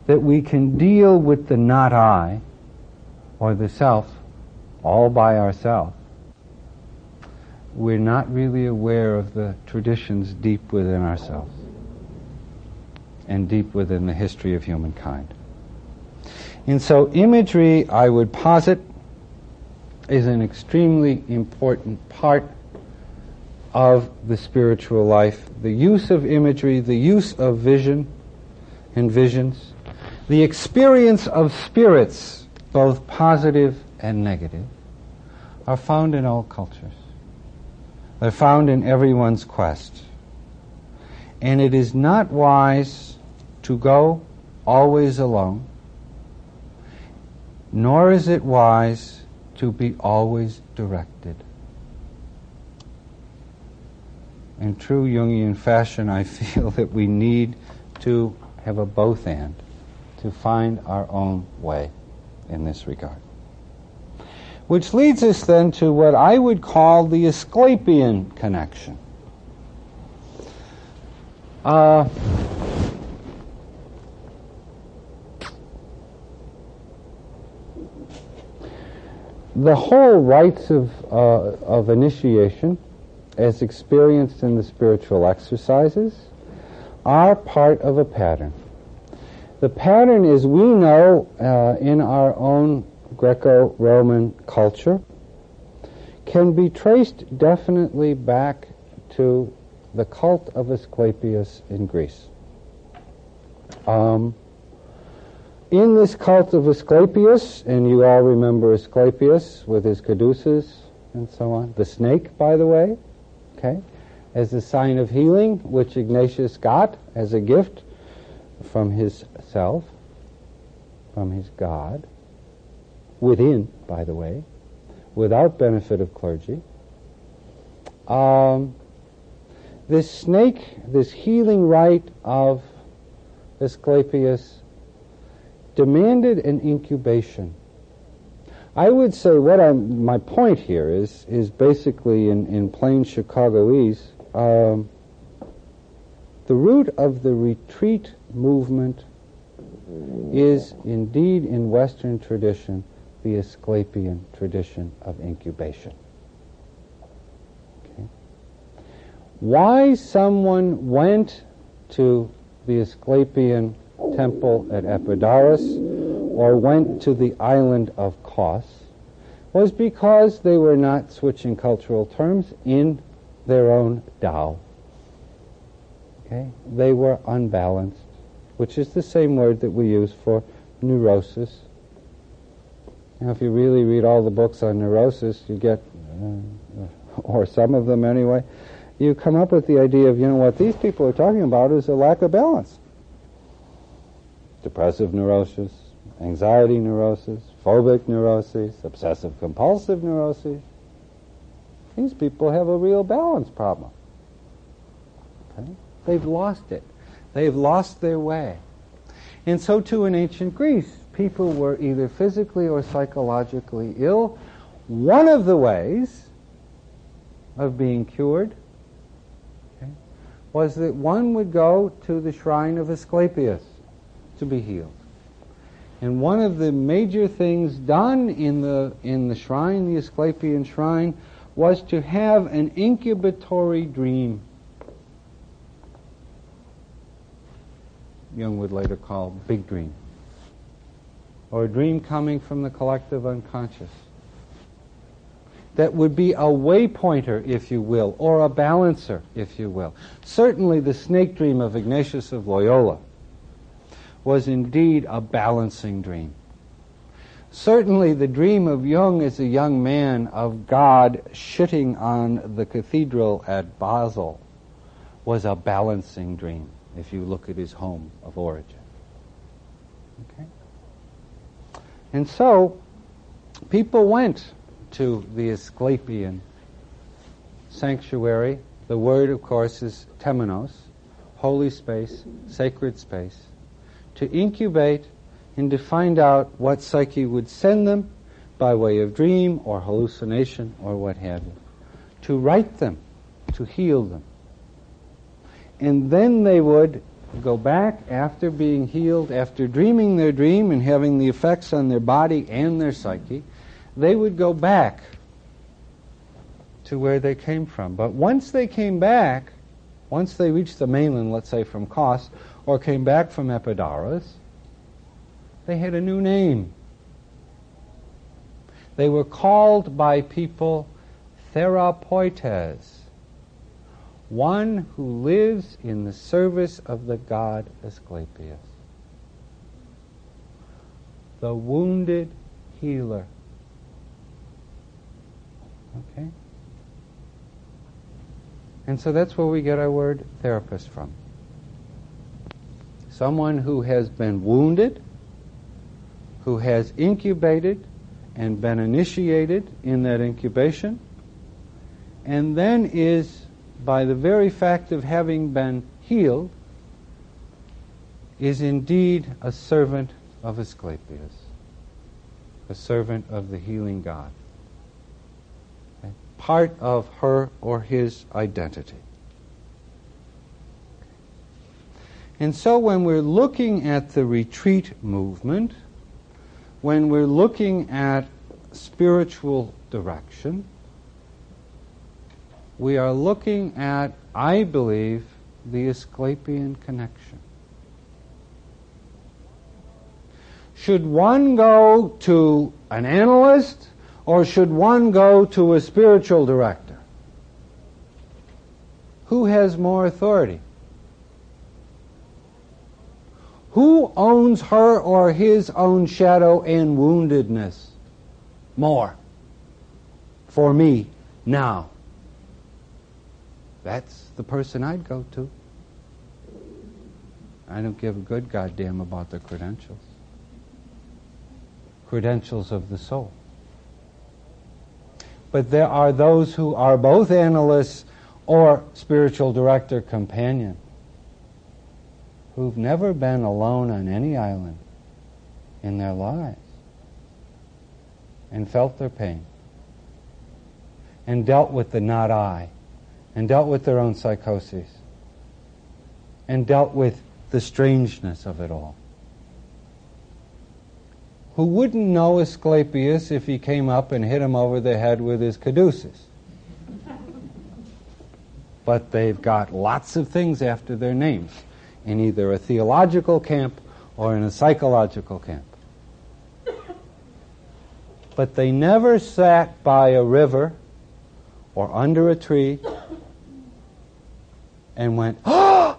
that we can deal with the not I, or the self, all by ourselves, we're not really aware of the traditions deep within ourselves and deep within the history of humankind. And so imagery, I would posit, is an extremely important part of the spiritual life. The use of imagery, the use of vision and visions, the experience of spirits, both positive and negative, are found in all cultures. They're found in everyone's quest. And it is not wise to go always alone, nor is it wise to be always directed. In true Jungian fashion, I feel that we need to have a both and, to find our own way in this regard. Which leads us then to what I would call the Asclepian connection. The whole rites of initiation, as experienced in the spiritual exercises, are part of a pattern. The pattern, as we know in our own Greco-Roman culture, can be traced definitely back to the cult of Asclepius in Greece. In this cult of Asclepius, and you all remember Asclepius with his caduceus and so on, the snake, by the way, okay, as a sign of healing, which Ignatius got as a gift from his self, from his God, within, by the way, without benefit of clergy. This snake, this healing rite of Asclepius, demanded an incubation. I would say my point here is basically in plain Chicagoese, the root of the retreat movement is indeed in Western tradition the Asclepian tradition of incubation. Okay. Why someone went to the Asclepian temple at Epidaurus or went to the island of Kos was because they were not switching cultural terms in their own Tao. Okay? They were unbalanced, which is the same word that we use for neurosis. Now, if you really read all the books on neurosis, you get, or some of them anyway, you come up with the idea of, what these people are talking about is a lack of balance. Depressive neurosis, anxiety neurosis, phobic neuroses, obsessive-compulsive neuroses. These people have a real balance problem. Okay? They've lost it. They've lost their way. And so too in ancient Greece, people were either physically or psychologically ill. One of the ways of being cured was that one would go to the shrine of Asclepius to be healed. And one of the major things done in the shrine, the Asclepian shrine, was to have an incubatory dream. Jung would later call big dream, or a dream coming from the collective unconscious. That would be a waypointer, if you will, or a balancer, if you will. Certainly the snake dream of Ignatius of Loyola was indeed a balancing dream. Certainly the dream of Jung as a young man of God shitting on the cathedral at Basel was a balancing dream, if you look at his home of origin. Okay? And so people went to the Asclepian sanctuary. The word, of course, is temenos, holy space, sacred space, to incubate and to find out what psyche would send them by way of dream or hallucination or what have you, to right them, to heal them. And then they would go back after being healed, after dreaming their dream and having the effects on their body and their psyche, they would go back to where they came from. But once they came back, once they reached the mainland, let's say from Kos, or came back from Epidaurus, they had a new name. They were called by people therapeutes, one who lives in the service of the god Asclepius, the wounded healer. Okay? And so that's where we get our word therapist from. Someone who has been wounded, who has incubated and been initiated in that incubation, and then is, by the very fact of having been healed, is indeed a servant of Asclepius, a servant of the healing God. Okay? Part of her or his identity. And so when we're looking at the retreat movement, when we're looking at spiritual direction, we are looking at, I believe, the Asclepian connection. Should one go to an analyst or should one go to a spiritual director? Who has more authority? Who owns her or his own shadow and woundedness more? For me, now. That's the person I'd go to. I don't give a good goddamn about the credentials. Credentials of the soul. But there are those who are both analysts or spiritual director companion who've never been alone on any island in their lives and felt their pain and dealt with the not I and dealt with their own psychoses and dealt with the strangeness of it all. Who wouldn't know Asclepius if he came up and hit him over the head with his caduceus? But they've got lots of things after their names in either a theological camp or in a psychological camp. but they never sat by a river or under a tree and went, "Ah!"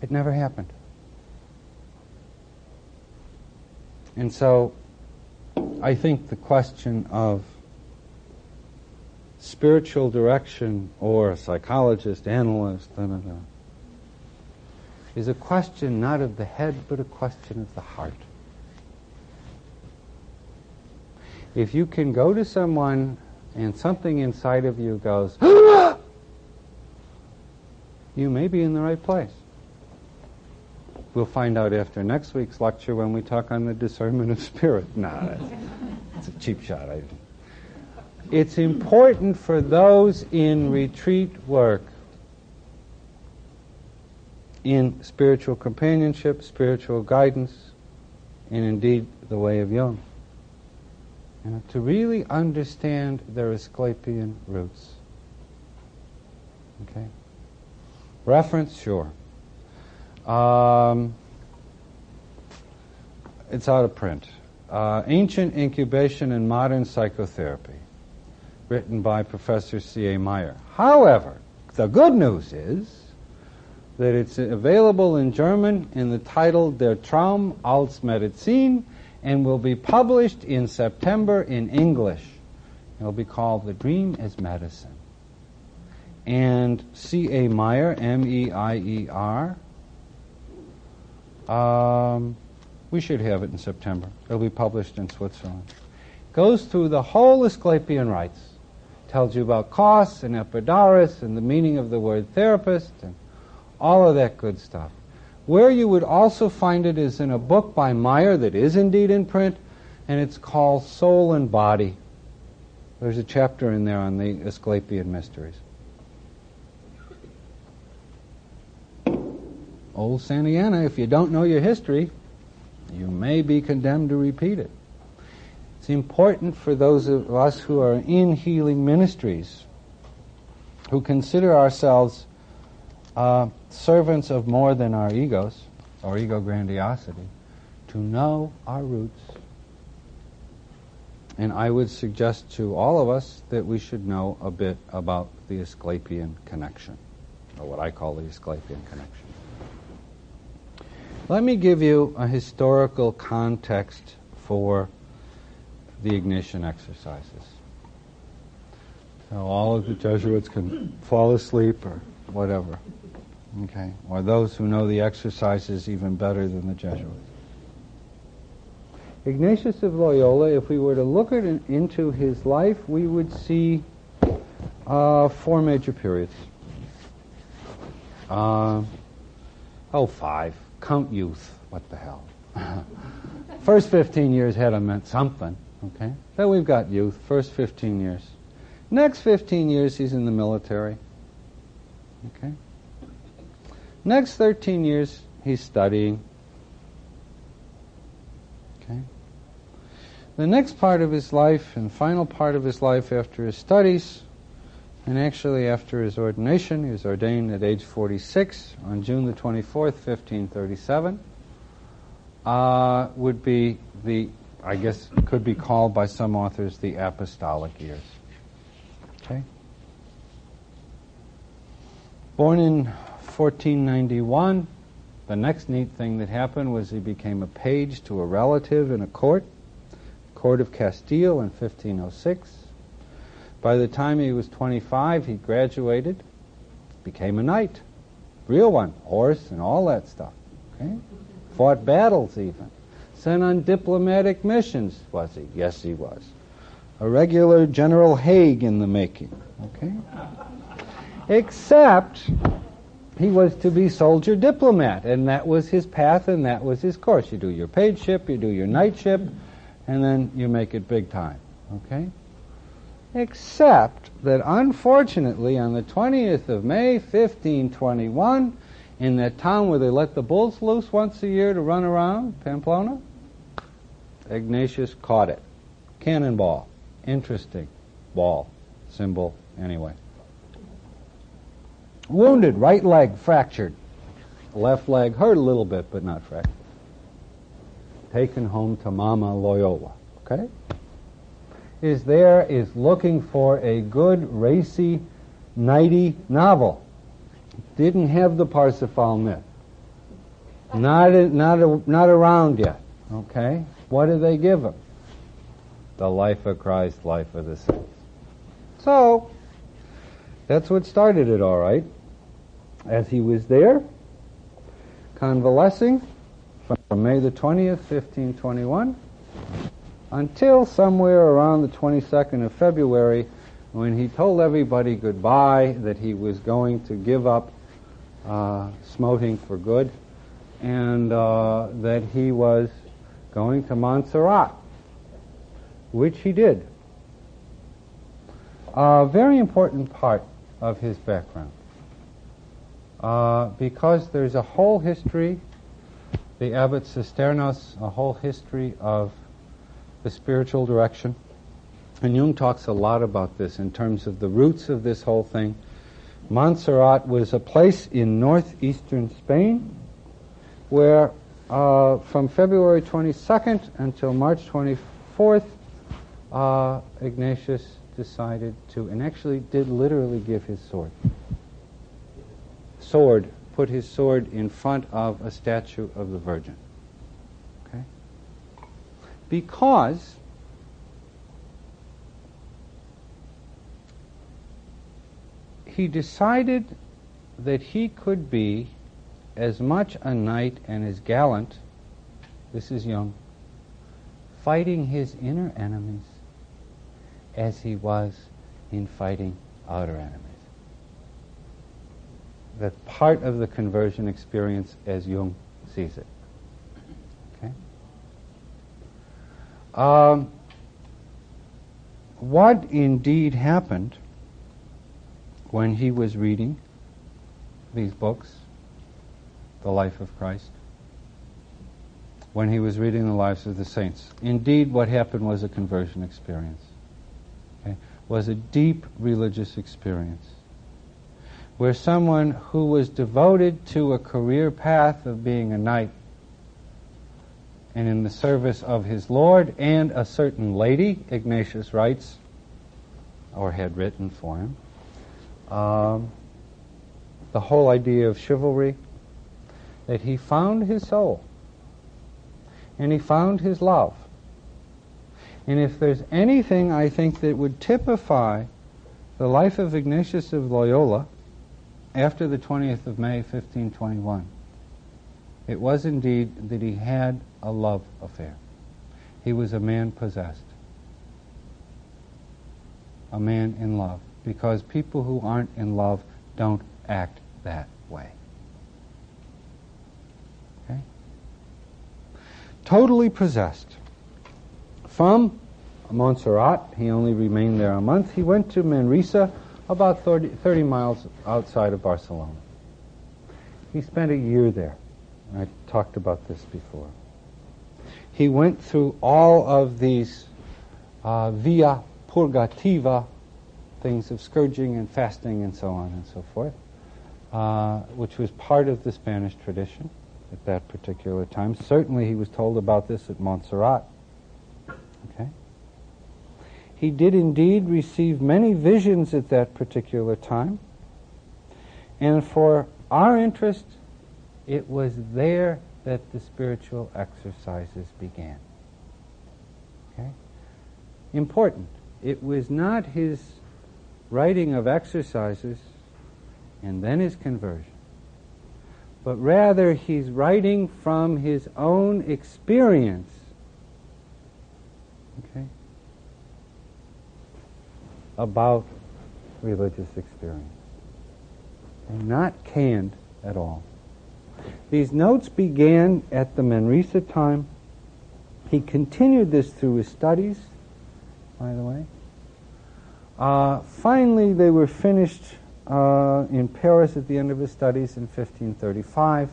It never happened. And so I think the question of spiritual direction or psychologist, analyst, is a question not of the head, but a question of the heart. If you can go to someone and something inside of you goes, "Ah!" you may be in the right place. We'll find out after next week's lecture when we talk on the discernment of spirit. That's a cheap shot. It's important for those in retreat work, in spiritual companionship, spiritual guidance, and indeed the way of Jung, to really understand their Asclepian roots. Okay? Reference, sure. It's out of print. Ancient Incubation and Modern Psychotherapy, written by Professor C.A. Meyer. However, the good news is that it's available in German in the title Der Traum als Medizin and will be published in September in English. It'll be called The Dream as Medicine. And C.A. Meyer, M-E-I-E-R, we should have it in September. It'll be published in Switzerland. Goes through the whole Asclepian rites. Tells you about Kos and Epidaurus and the meaning of the word therapist and all of that good stuff. Where you would also find it is in a book by Meyer that is indeed in print, and it's called Soul and Body. There's a chapter in there on the Asclepian mysteries. Old Santa Ana, if you don't know your history, you may be condemned to repeat it. It's important for those of us who are in healing ministries, who consider ourselves servants of more than our egos, or ego grandiosity, to know our roots. And I would suggest to all of us that we should know a bit about the Asclepian connection, or what I call the Asclepian connection. Let me give you a historical context for the Ignatian exercises. So all of the Jesuits can fall asleep or whatever, okay? Or those who know the exercises even better than the Jesuits. Ignatius of Loyola, if we were to look into his life, we would see 4 major periods. 5. Count youth. What the hell? First 15 years had to meant something, okay? Then we've got youth, first 15 years. Next 15 years, he's in the military, okay? Next 13 years, he's studying, okay? The next part of his life, and final part of his life after his studies, and actually after his ordination, he was ordained at age 46 on June the 24th, 1537, would be I guess could be called by some authors the apostolic years. Okay? Born in 1491, the next neat thing that happened was he became a page to a relative in a court of Castile in 1506. By the time he was 25, he graduated, became a knight, real one, horse and all that stuff. Okay? Fought battles even. Sent on diplomatic missions, was he? Yes, he was. A regular General Haig in the making. Okay? Except he was to be soldier diplomat, and that was his path and that was his course. You do your pageship, you do your knightship, and then you make it big time. Okay? Except that unfortunately on the 20th of May, 1521, in that town where they let the bulls loose once a year to run around, Pamplona, Ignatius caught it. Cannonball. Interesting. Ball. Symbol. Anyway. Wounded. Right leg fractured. Left leg hurt a little bit, but not fractured. taken home to Mama Loyola. Okay? Is looking for a good, racy, nighty novel. Didn't have the Parsifal myth. Not around yet. Okay? What do they give him? The Life of Christ, Life of the Saints. So, that's what started it, all right. As he was there, convalescing from May the 20th, 1521, until somewhere around the 22nd of February, when he told everybody goodbye, that he was going to give up smoking for good, and that he was going to Montserrat, which he did. A very important part of his background, because there's a whole history, the Abbot Cisternas, a whole history of the spiritual direction. And Jung talks a lot about this in terms of the roots of this whole thing. Montserrat was a place in northeastern Spain where from February 22nd until March 24th, Ignatius decided to, and actually did literally give his sword, put his sword in front of a statue of the Virgin. Okay? Because he decided that he could be as much a knight and as gallant, this is Jung, fighting his inner enemies as he was in fighting outer enemies. That's part of the conversion experience as Jung sees it. Okay? What indeed happened when he was reading these books, the life of Christ, when he was reading the lives of the saints? Indeed, what happened was a conversion experience. Okay? Was a deep religious experience, where someone who was devoted to a career path of being a knight and in the service of his Lord and a certain lady, Ignatius writes, or had written for him, the whole idea of chivalry, that he found his soul and he found his love. And if there's anything I think that would typify the life of Ignatius of Loyola after the 20th of May, 1521, it was indeed that he had a love affair. He was a man possessed, a man in love, because people who aren't in love don't act that way. Okay? Totally possessed. From Montserrat, he only remained there a month. He went to Manresa, about 30 miles outside of Barcelona. He spent a year there. I talked about this before. He went through all of these via purgativa, things of scourging and fasting and so on and so forth, which was part of the Spanish tradition at that particular time. Certainly he was told about this at Montserrat. Okay? He did indeed receive many visions at that particular time, and for our interest, it was there that the spiritual exercises began. Okay? Important. It was not his writing of exercises and then his conversion, but rather he's writing from his own experience. Okay? About religious experience. And not canned at all. These notes began at the Manresa time. He continued this through his studies, by the way. Finally, they were finished in Paris at the end of his studies in 1535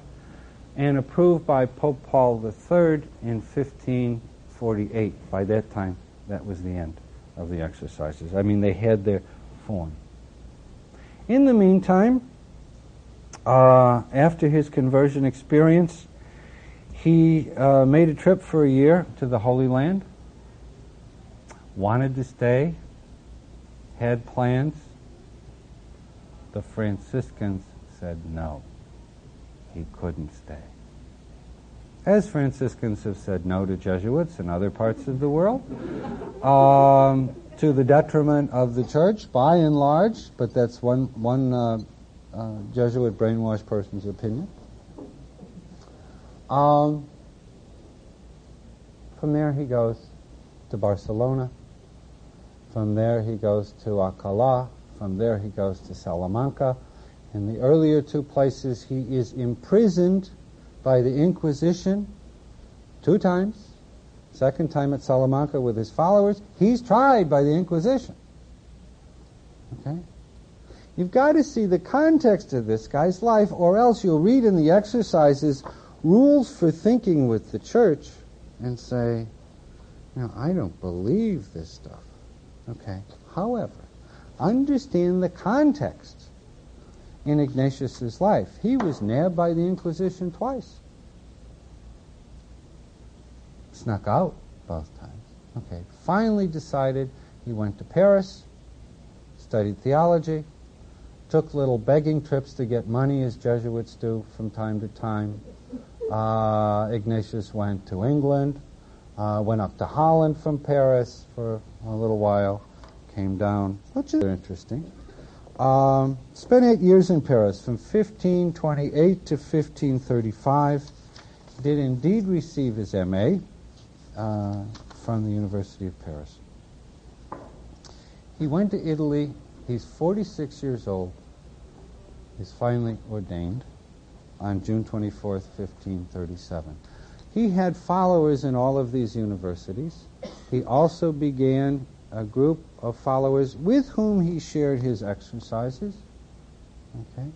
and approved by Pope Paul III in 1548. By that time, that was the end of the exercises. I mean, they had their form. In the meantime, after his conversion experience, He made a trip for a year to the Holy Land, wanted to stay, had plans. The Franciscans said no, he couldn't stay. As Franciscans have said no to Jesuits in other parts of the world, to the detriment of the Church, by and large, but that's one Jesuit brainwashed person's opinion. From there he goes to Barcelona. From there he goes to Alcalá. From there he goes to Salamanca. In the earlier two places he is imprisoned by the Inquisition 2 times. Second time at Salamanca with his followers. He's tried by the Inquisition. Okay? You've got to see the context of this guy's life, or else you'll read in the exercises rules for thinking with the Church and say, no, I don't believe this stuff. Okay? However, understand the context in Ignatius's life. He was nabbed by the Inquisition twice. Snuck out both times. Okay. Finally decided he went to Paris, studied theology, took little begging trips to get money as Jesuits do from time to time. Ignatius went to England, went up to Holland from Paris for a little while, came down, which is interesting. Spent 8 years in Paris, from 1528 to 1535. Did indeed receive his M.A. From the University of Paris. He went to Italy. He's 46 years old. He's finally ordained on June 24th, 1537. He had followers in all of these universities. He also began a group of followers with whom he shared his exercises, okay,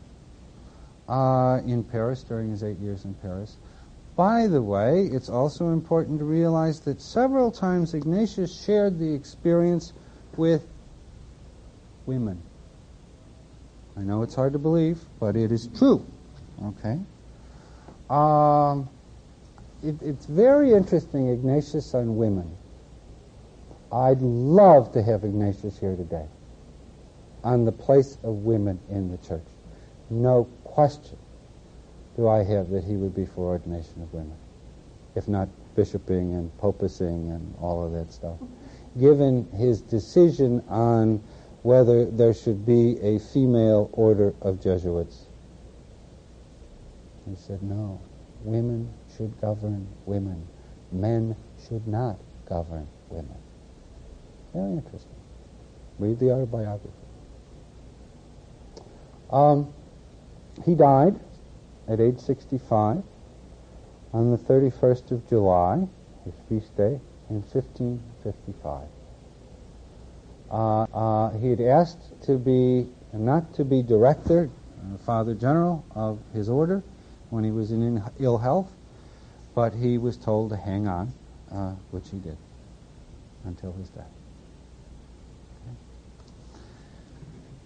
in Paris during his 8 years in Paris. By the way, it's also important to realize that several times Ignatius shared the experience with women. I know it's hard to believe, but it is true. Okay? It's very interesting, Ignatius on women. I'd love to have Ignatius here today on the place of women in the Church. No question do I have that he would be for ordination of women, if not bishoping and popacing and all of that stuff. Given his decision on whether there should be a female order of Jesuits, he said, no, women should govern women. Men should not govern women. Very interesting. Read the autobiography. He died at age 65 on the 31st of July, his feast day, in 1555. He had asked not to be director, Father General of his order when he was in ill health, but he was told to hang on, which he did until his death. Okay.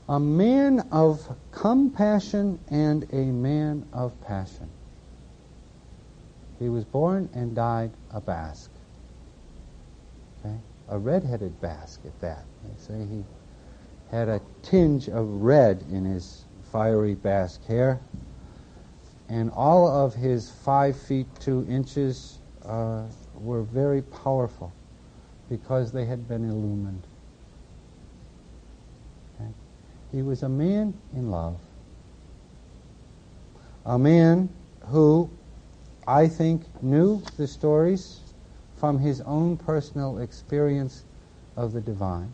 A man of compassion and a man of passion. He was born and died a Basque. Okay? A red-headed Basque at that. They say he had a tinge of red in his fiery Basque hair, and all of his 5 feet 2 inches were very powerful because they had been illumined. Okay? He was a man in love. A man who, I think, knew the stories from his own personal experience of the divine,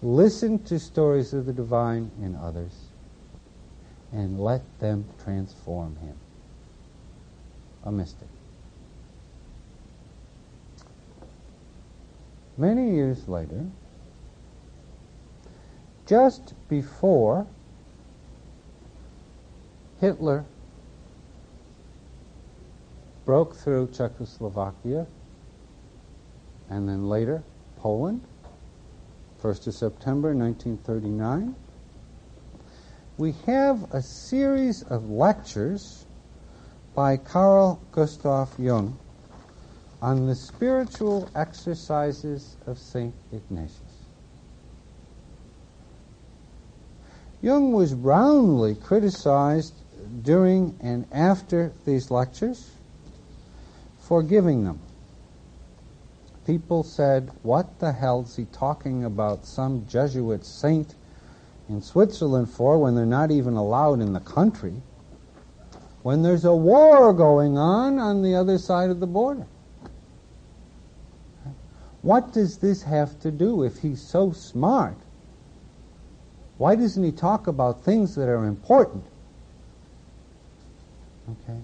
listened to stories of the divine in others, and let them transform him. A mystic. Many years later, just before Hitler broke through Czechoslovakia, and then later Poland, 1st of September 1939, we have a series of lectures by Carl Gustav Jung on the spiritual exercises of St. Ignatius. Jung was roundly criticized during and after these lectures for giving them. People said, what the hell is he talking about some Jesuit saint in Switzerland for when they're not even allowed in the country, when there's a war going on the other side of the border? What does this have to do if he's so smart? Why doesn't he talk about things that are important? Okay?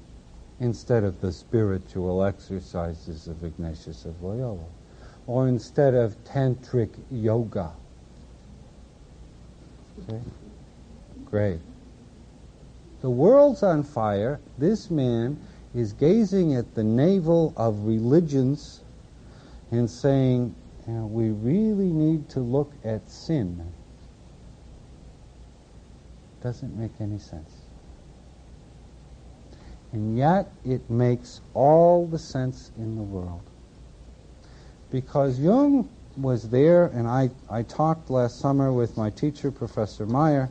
Instead of the spiritual exercises of Ignatius of Loyola, or instead of tantric yoga. Okay? Great. The world's on fire. This man is gazing at the navel of religions and saying, we really need to look at sin. Doesn't make any sense. And yet it makes all the sense in the world. Because Jung was there, and I talked last summer with my teacher, Professor Meyer,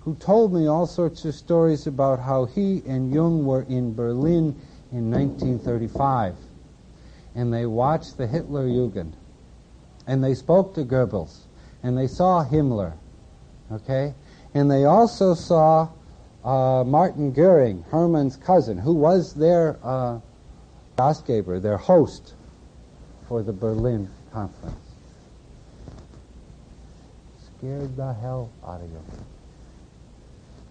who told me all sorts of stories about how he and Jung were in Berlin in 1935. And they watched the Hitler Jugend. And they spoke to Goebbels. And they saw Himmler. Okay? And they also saw Martin Goering, Hermann's cousin, who was their Gastgeber, their host for the Berlin conference. Scared the hell out of him.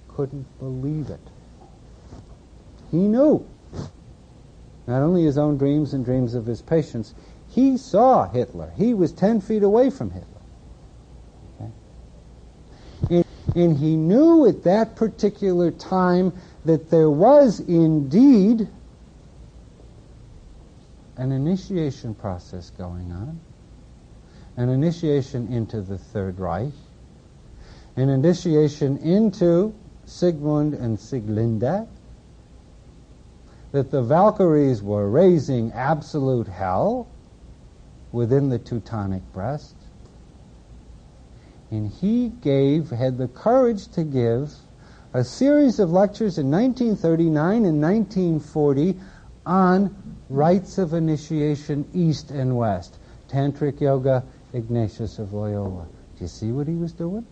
Couldn't believe it. He knew not only his own dreams and dreams of his patients, he saw Hitler. He was 10 feet away from Hitler. Okay? And he knew at that particular time that there was indeed an initiation process going on, an initiation into the Third Reich, an initiation into Sigmund and Sieglinde, that the Valkyries were raising absolute hell within the Teutonic breast. And he had the courage to give a series of lectures in 1939 and 1940 on rites of initiation east and west. Tantric yoga, Ignatius of Loyola. Do you see what he was doing?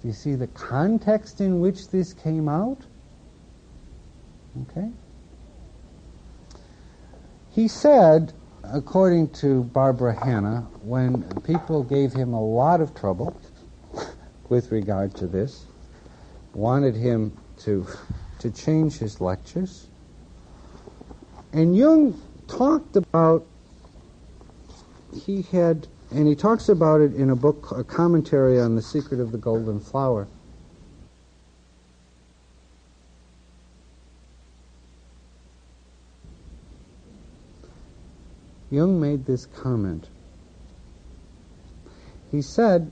Do you see the context in which this came out? Okay. He said, according to Barbara Hanna, when people gave him a lot of trouble with regard to this, wanted him to change his lectures, and Jung talked about, he talks about it in a book, a commentary on The Secret of the Golden Flower. Jung made this comment. He said,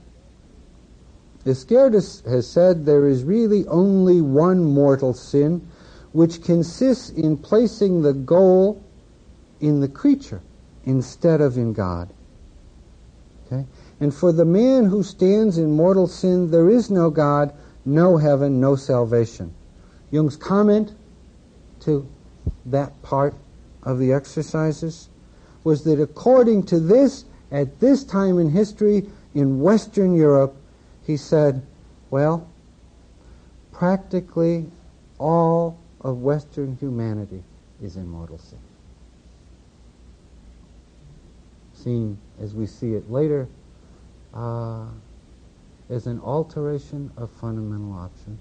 Ignatius has said there is really only one mortal sin, which consists in placing the goal in the creature instead of in God. Okay? And for the man who stands in mortal sin, there is no God, no heaven, no salvation. Jung's comment to that part of the exercises was that according to this, at this time in history, in Western Europe, he said, well, practically all of Western humanity is in mortal sin. Seen, as we see it later, as an alteration of fundamental option.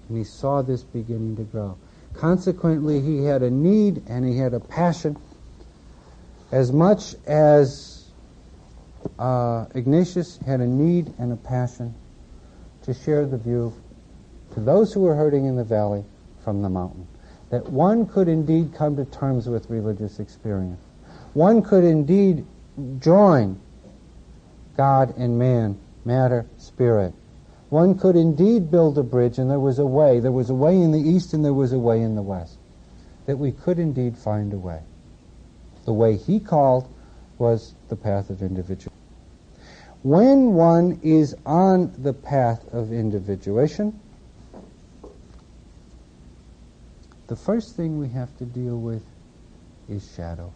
And he saw this beginning to grow. Consequently, he had a need and he had a passion as much as Ignatius had a need and a passion to share the view to those who were hurting in the valley from the mountain, that one could indeed come to terms with religious experience. One could indeed join God and man, matter, spirit. One could indeed build a bridge, and there was a way. There was a way in the east and there was a way in the west. That we could indeed find a way. The way he called was the path of individuation. When one is on the path of individuation, the first thing we have to deal with is shadow.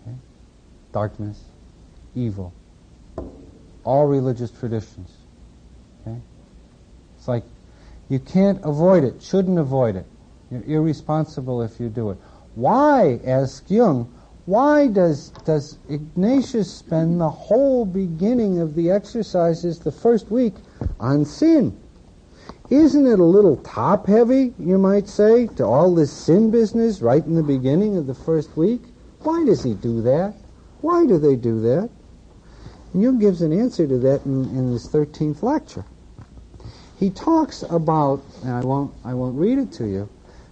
Okay? Darkness, evil. All religious traditions. Okay? It's like you can't avoid it, shouldn't avoid it. You're irresponsible if you do it. Why, asked Jung, why does Ignatius spend the whole beginning of the exercises the first week on sin? Isn't it a little top-heavy, you might say, to all this sin business right in the beginning of the first week? Why does he do that? Why do they do that? And Jung gives an answer to that in his 13th lecture. He talks about, and I won't read it to you,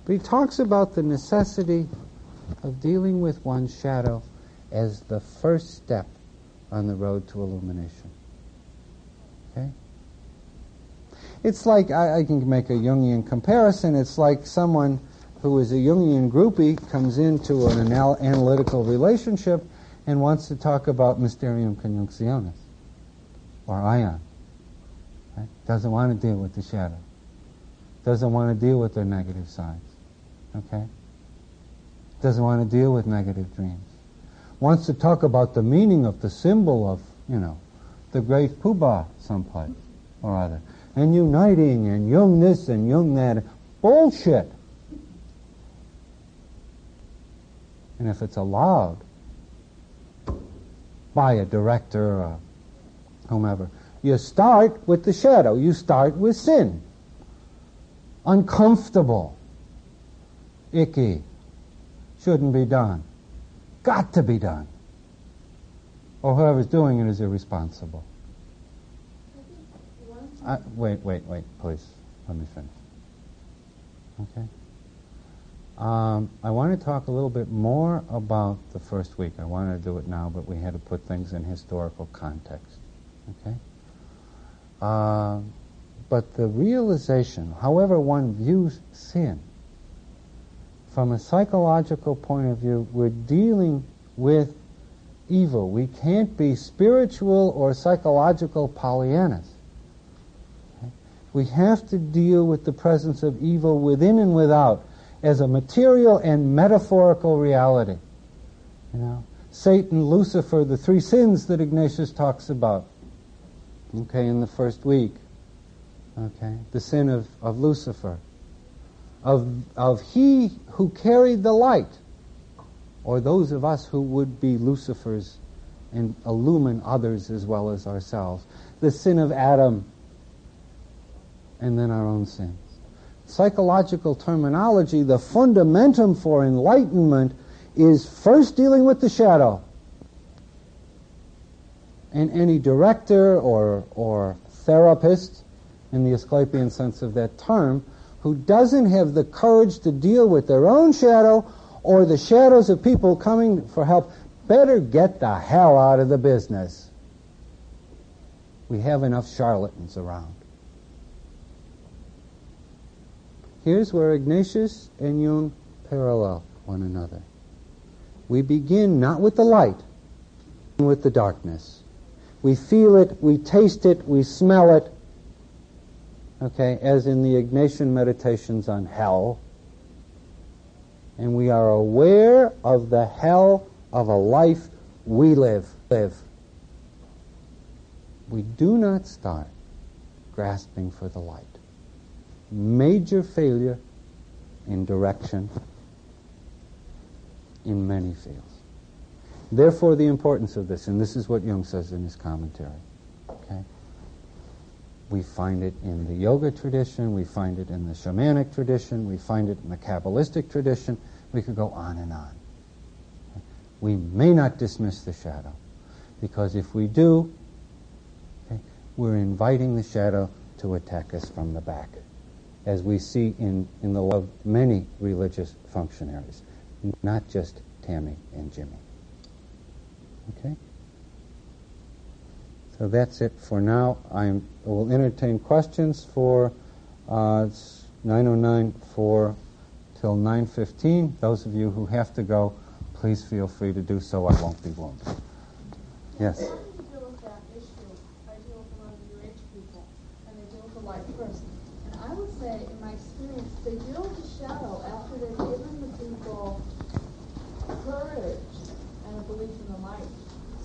but he talks about the necessity of dealing with one's shadow as the first step on the road to illumination. Okay? It's like, I can make a Jungian comparison, it's like someone who is a Jungian groupie comes into an analytical relationship and wants to talk about Mysterium Conjunctionis, or Ion. Right? Doesn't want to deal with the shadow. Doesn't want to deal with their negative sides. Okay? Doesn't want to deal with negative dreams. Wants to talk about the meaning of the symbol of, the great Puba someplace or other. And uniting, and Jung this and Jung that. Bullshit! And if it's allowed by a director or whomever, you start with the shadow. You start with sin. Uncomfortable. Icky. Shouldn't be done. Got to be done. Or whoever's doing it is irresponsible. Wait, please. Let me finish. Okay? I want to talk a little bit more about the first week. I wanted to do it now, but we had to put things in historical context. Okay? But the realization, however one views sin, from a psychological point of view, we're dealing with evil. We can't be spiritual or psychological Pollyannas. Okay? We have to deal with the presence of evil within and without as a material and metaphorical reality. Satan, Lucifer, the three sins that Ignatius talks about. Okay, in the first week. Okay, the sin of Lucifer. Of he who carried the light, or those of us who would be Lucifers and illumine others as well as ourselves. The sin of Adam, and then our own sins. Psychological terminology, the fundamentum for enlightenment is first dealing with the shadow. And any director or therapist, in the Asclepian sense of that term, who doesn't have the courage to deal with their own shadow or the shadows of people coming for help, better get the hell out of the business. We have enough charlatans around. Here's where Ignatius and Jung parallel one another. We begin not with the light, but with the darkness. We feel it, we taste it, we smell it, okay, as in the Ignatian meditations on hell. And we are aware of the hell of a life we live. We do not start grasping for the light. Major failure in direction in many fields. Therefore, the importance of this, and this is what Jung says in his commentary. Okay? We find it in the yoga tradition, we find it in the shamanic tradition, we find it in the Kabbalistic tradition. We could go on and on. Okay? We may not dismiss the shadow, because if we do, okay, we're inviting the shadow to attack us from the back, as we see in the love of many religious functionaries, not just Tammy and Jimmy. Okay? So So that's it for now. I will entertain questions for it's 9:09 till 9:15. Those of you who have to go, please feel free to do so. I won't be long. Yes. How do you deal with that issue? I deal with a lot of New Age people, and they deal with the light first. And I would say, in my experience, they deal with the shadow after they've given the people courage and a belief in the light.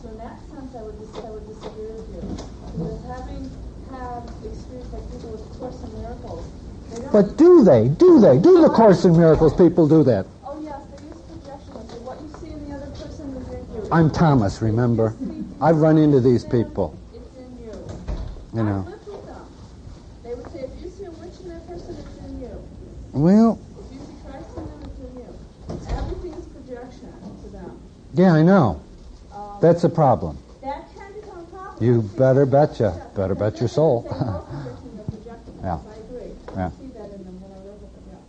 So in that sense, I would disagree with you. Because having had experience like people with Course in Miracles, they don't... But do they? Do the Course in Miracles people do that? Oh yes, they use projection. They say, what you see in the other person is in you. I'm Thomas, remember? I've run into these people. It's in you. You know. I lived with them. They would say, if you see a witch in that person, it's in you. Well, If you see Christ in them, it's in you. Everything is projection to them. yeah, I know. That's a problem. That can become a problem. You better betcha. Better bet your soul. Yeah. Yeah. I agree. Yeah. I see that in them when I live with them, yeah.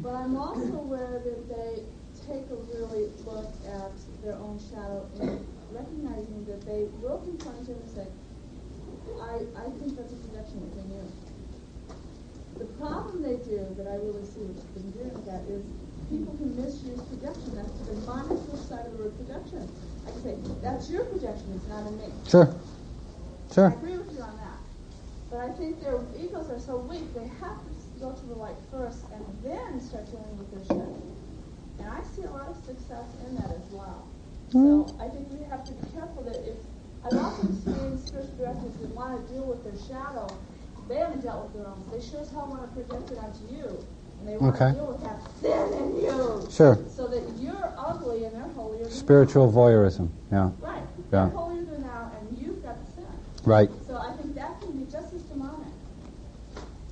But I'm also aware that they take a really look at their own shadow and recognizing that they will confront you and say, I think that's a projection within you. The problem they do that I really see what's been doing with that is people can misuse projection. That's the monstrous side of the word projection. I can say, that's your projection, it's not in me. Sure. I agree with you on that. But I think their egos are so weak, they have to go to the light first and then start dealing with their shadow. And I see a lot of success in that as well. So I think we have to be careful that if I've often experienced spiritual directors that want to deal with their shadow, they haven't dealt with their own. They sure as hell want to project it onto you. And they want to deal with that sin in you. Sure. So that you're ugly and they're holier than Spiritual voyeurism. Yeah. Right. Yeah. They're holier than thou and you've got the sin. Right. So I think that can be just as demonic.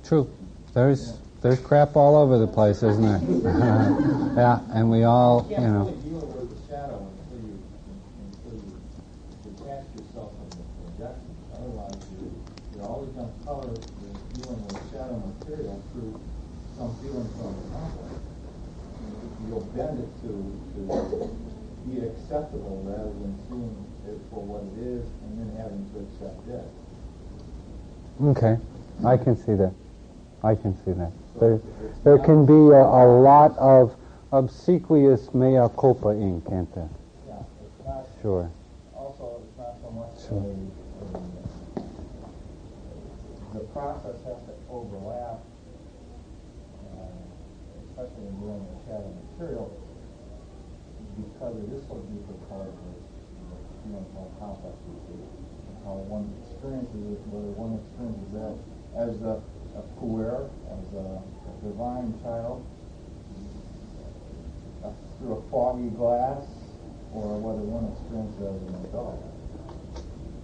True. There's crap all over the place, isn't there? Yeah, and we all, You can't really deal with the shadow until you detach yourself from the projection. Otherwise, you're always going to color the dealing with shadow material through some feeling from the complex. You'll bend it to be acceptable rather than seeing it for what it is and then having to accept it. Okay. I can see that. There can be a lot of obsequious mea culpa in, can't there? Yeah, it's not. Sure. Also, it's not so much the process has to overlap, especially in dealing with shadow material, because it is so deeply colored with how complex it is, how one experiences it, whether one experiences that as a puer, as a divine child, through a foggy glass, or whether one experiences it as an adult.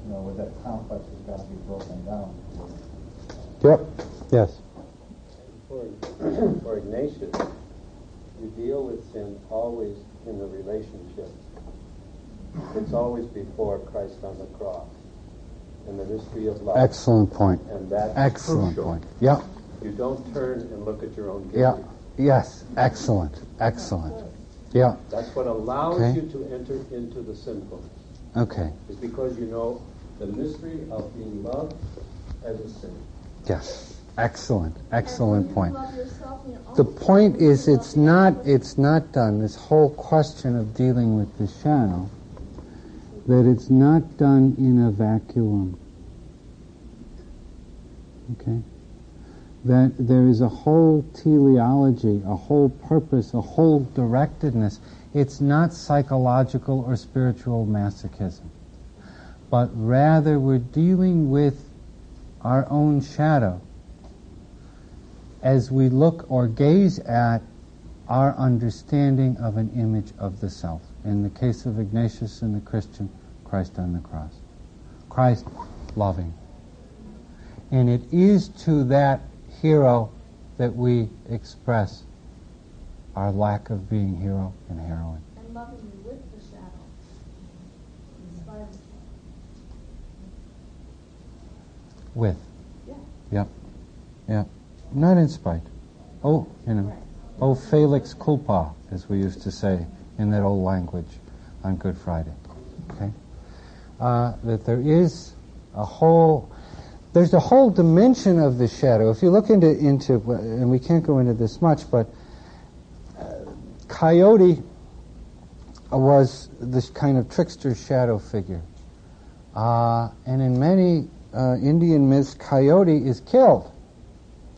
Where that complex has got to be broken down. Yep. Yes. For Ignatius, you deal with sin always in the relationship. It's always before Christ on the cross. And the mystery of love. Excellent point. And that's excellent crucial. point. Yeah. You don't turn and look at your own guilty. Yeah. Yes. Excellent. Yeah. That's what allows you to enter into the sinfulness. Okay. It's because you know the mystery of being loved as a sin. Yes. Excellent point. The point is, it's not done. This whole question of dealing with the shadow, that it's not done in a vacuum. Okay? That there is a whole teleology, a whole purpose, a whole directedness. It's not psychological or spiritual masochism, but rather we're dealing with our own shadow as we look or gaze at our understanding of an image of the self. In the case of Ignatius and the Christian, Christ on the cross. Christ loving. And it is to that hero that we express our lack of being hero and heroine. And loving you with the shadow. In spite of the shadow. With. Yeah. Yep. Not in spite. Oh, oh, Felix culpa, as we used to say in that old language on Good Friday. Okay? that there's a whole dimension of the shadow. If you look into, and we can't go into this much, but Coyote was this kind of trickster shadow figure. And in many Indian myths, Coyote is killed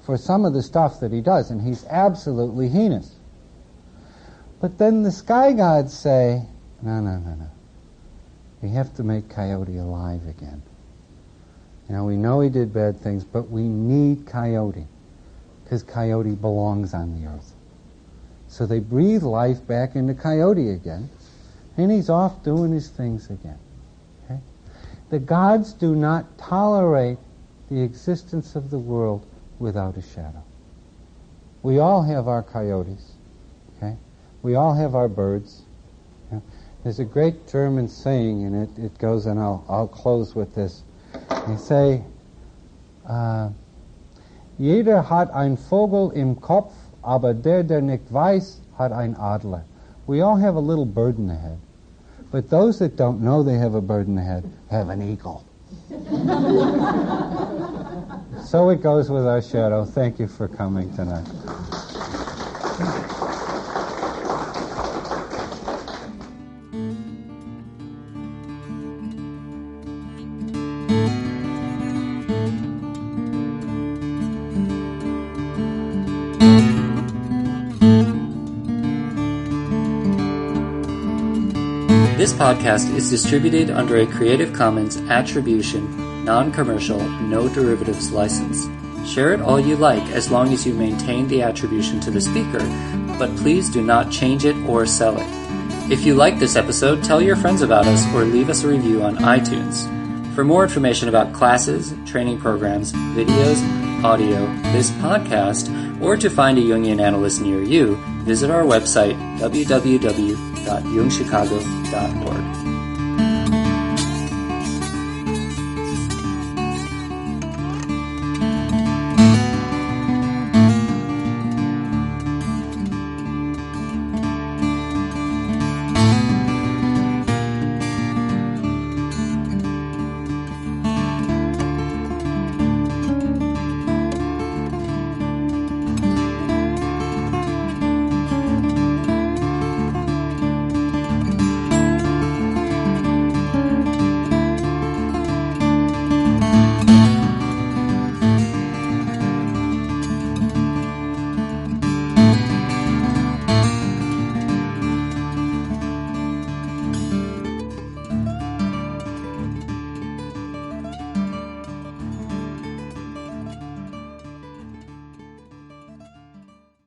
for some of the stuff that he does, and he's absolutely heinous. But then the sky gods say, no. We have to make Coyote alive again. We know he did bad things, but we need Coyote, because Coyote belongs on the earth. So they breathe life back into Coyote again, and he's off doing his things again. Okay? The gods do not tolerate the existence of the world without a shadow. We all have our coyotes. Okay? We all have our birds. Okay? There's a great German saying, and it goes, and I'll close with this. They say, Jeder hat ein Vogel im Kopf, aber der nicht weiß, hat ein Adler. We all have a little bird in the head. But those that don't know they have a bird in the head have an eagle. So it goes with our shadow. Thank you for coming tonight. This podcast is distributed under a Creative Commons Attribution, Non-Commercial, No Derivatives license. Share it all you like as long as you maintain the attribution to the speaker, but please do not change it or sell it. If you like this episode, tell your friends about us or leave us a review on iTunes. For more information about classes, training programs, videos, audio, this podcast, or to find a Jungian analyst near you, visit our website, www.jungchicago.org.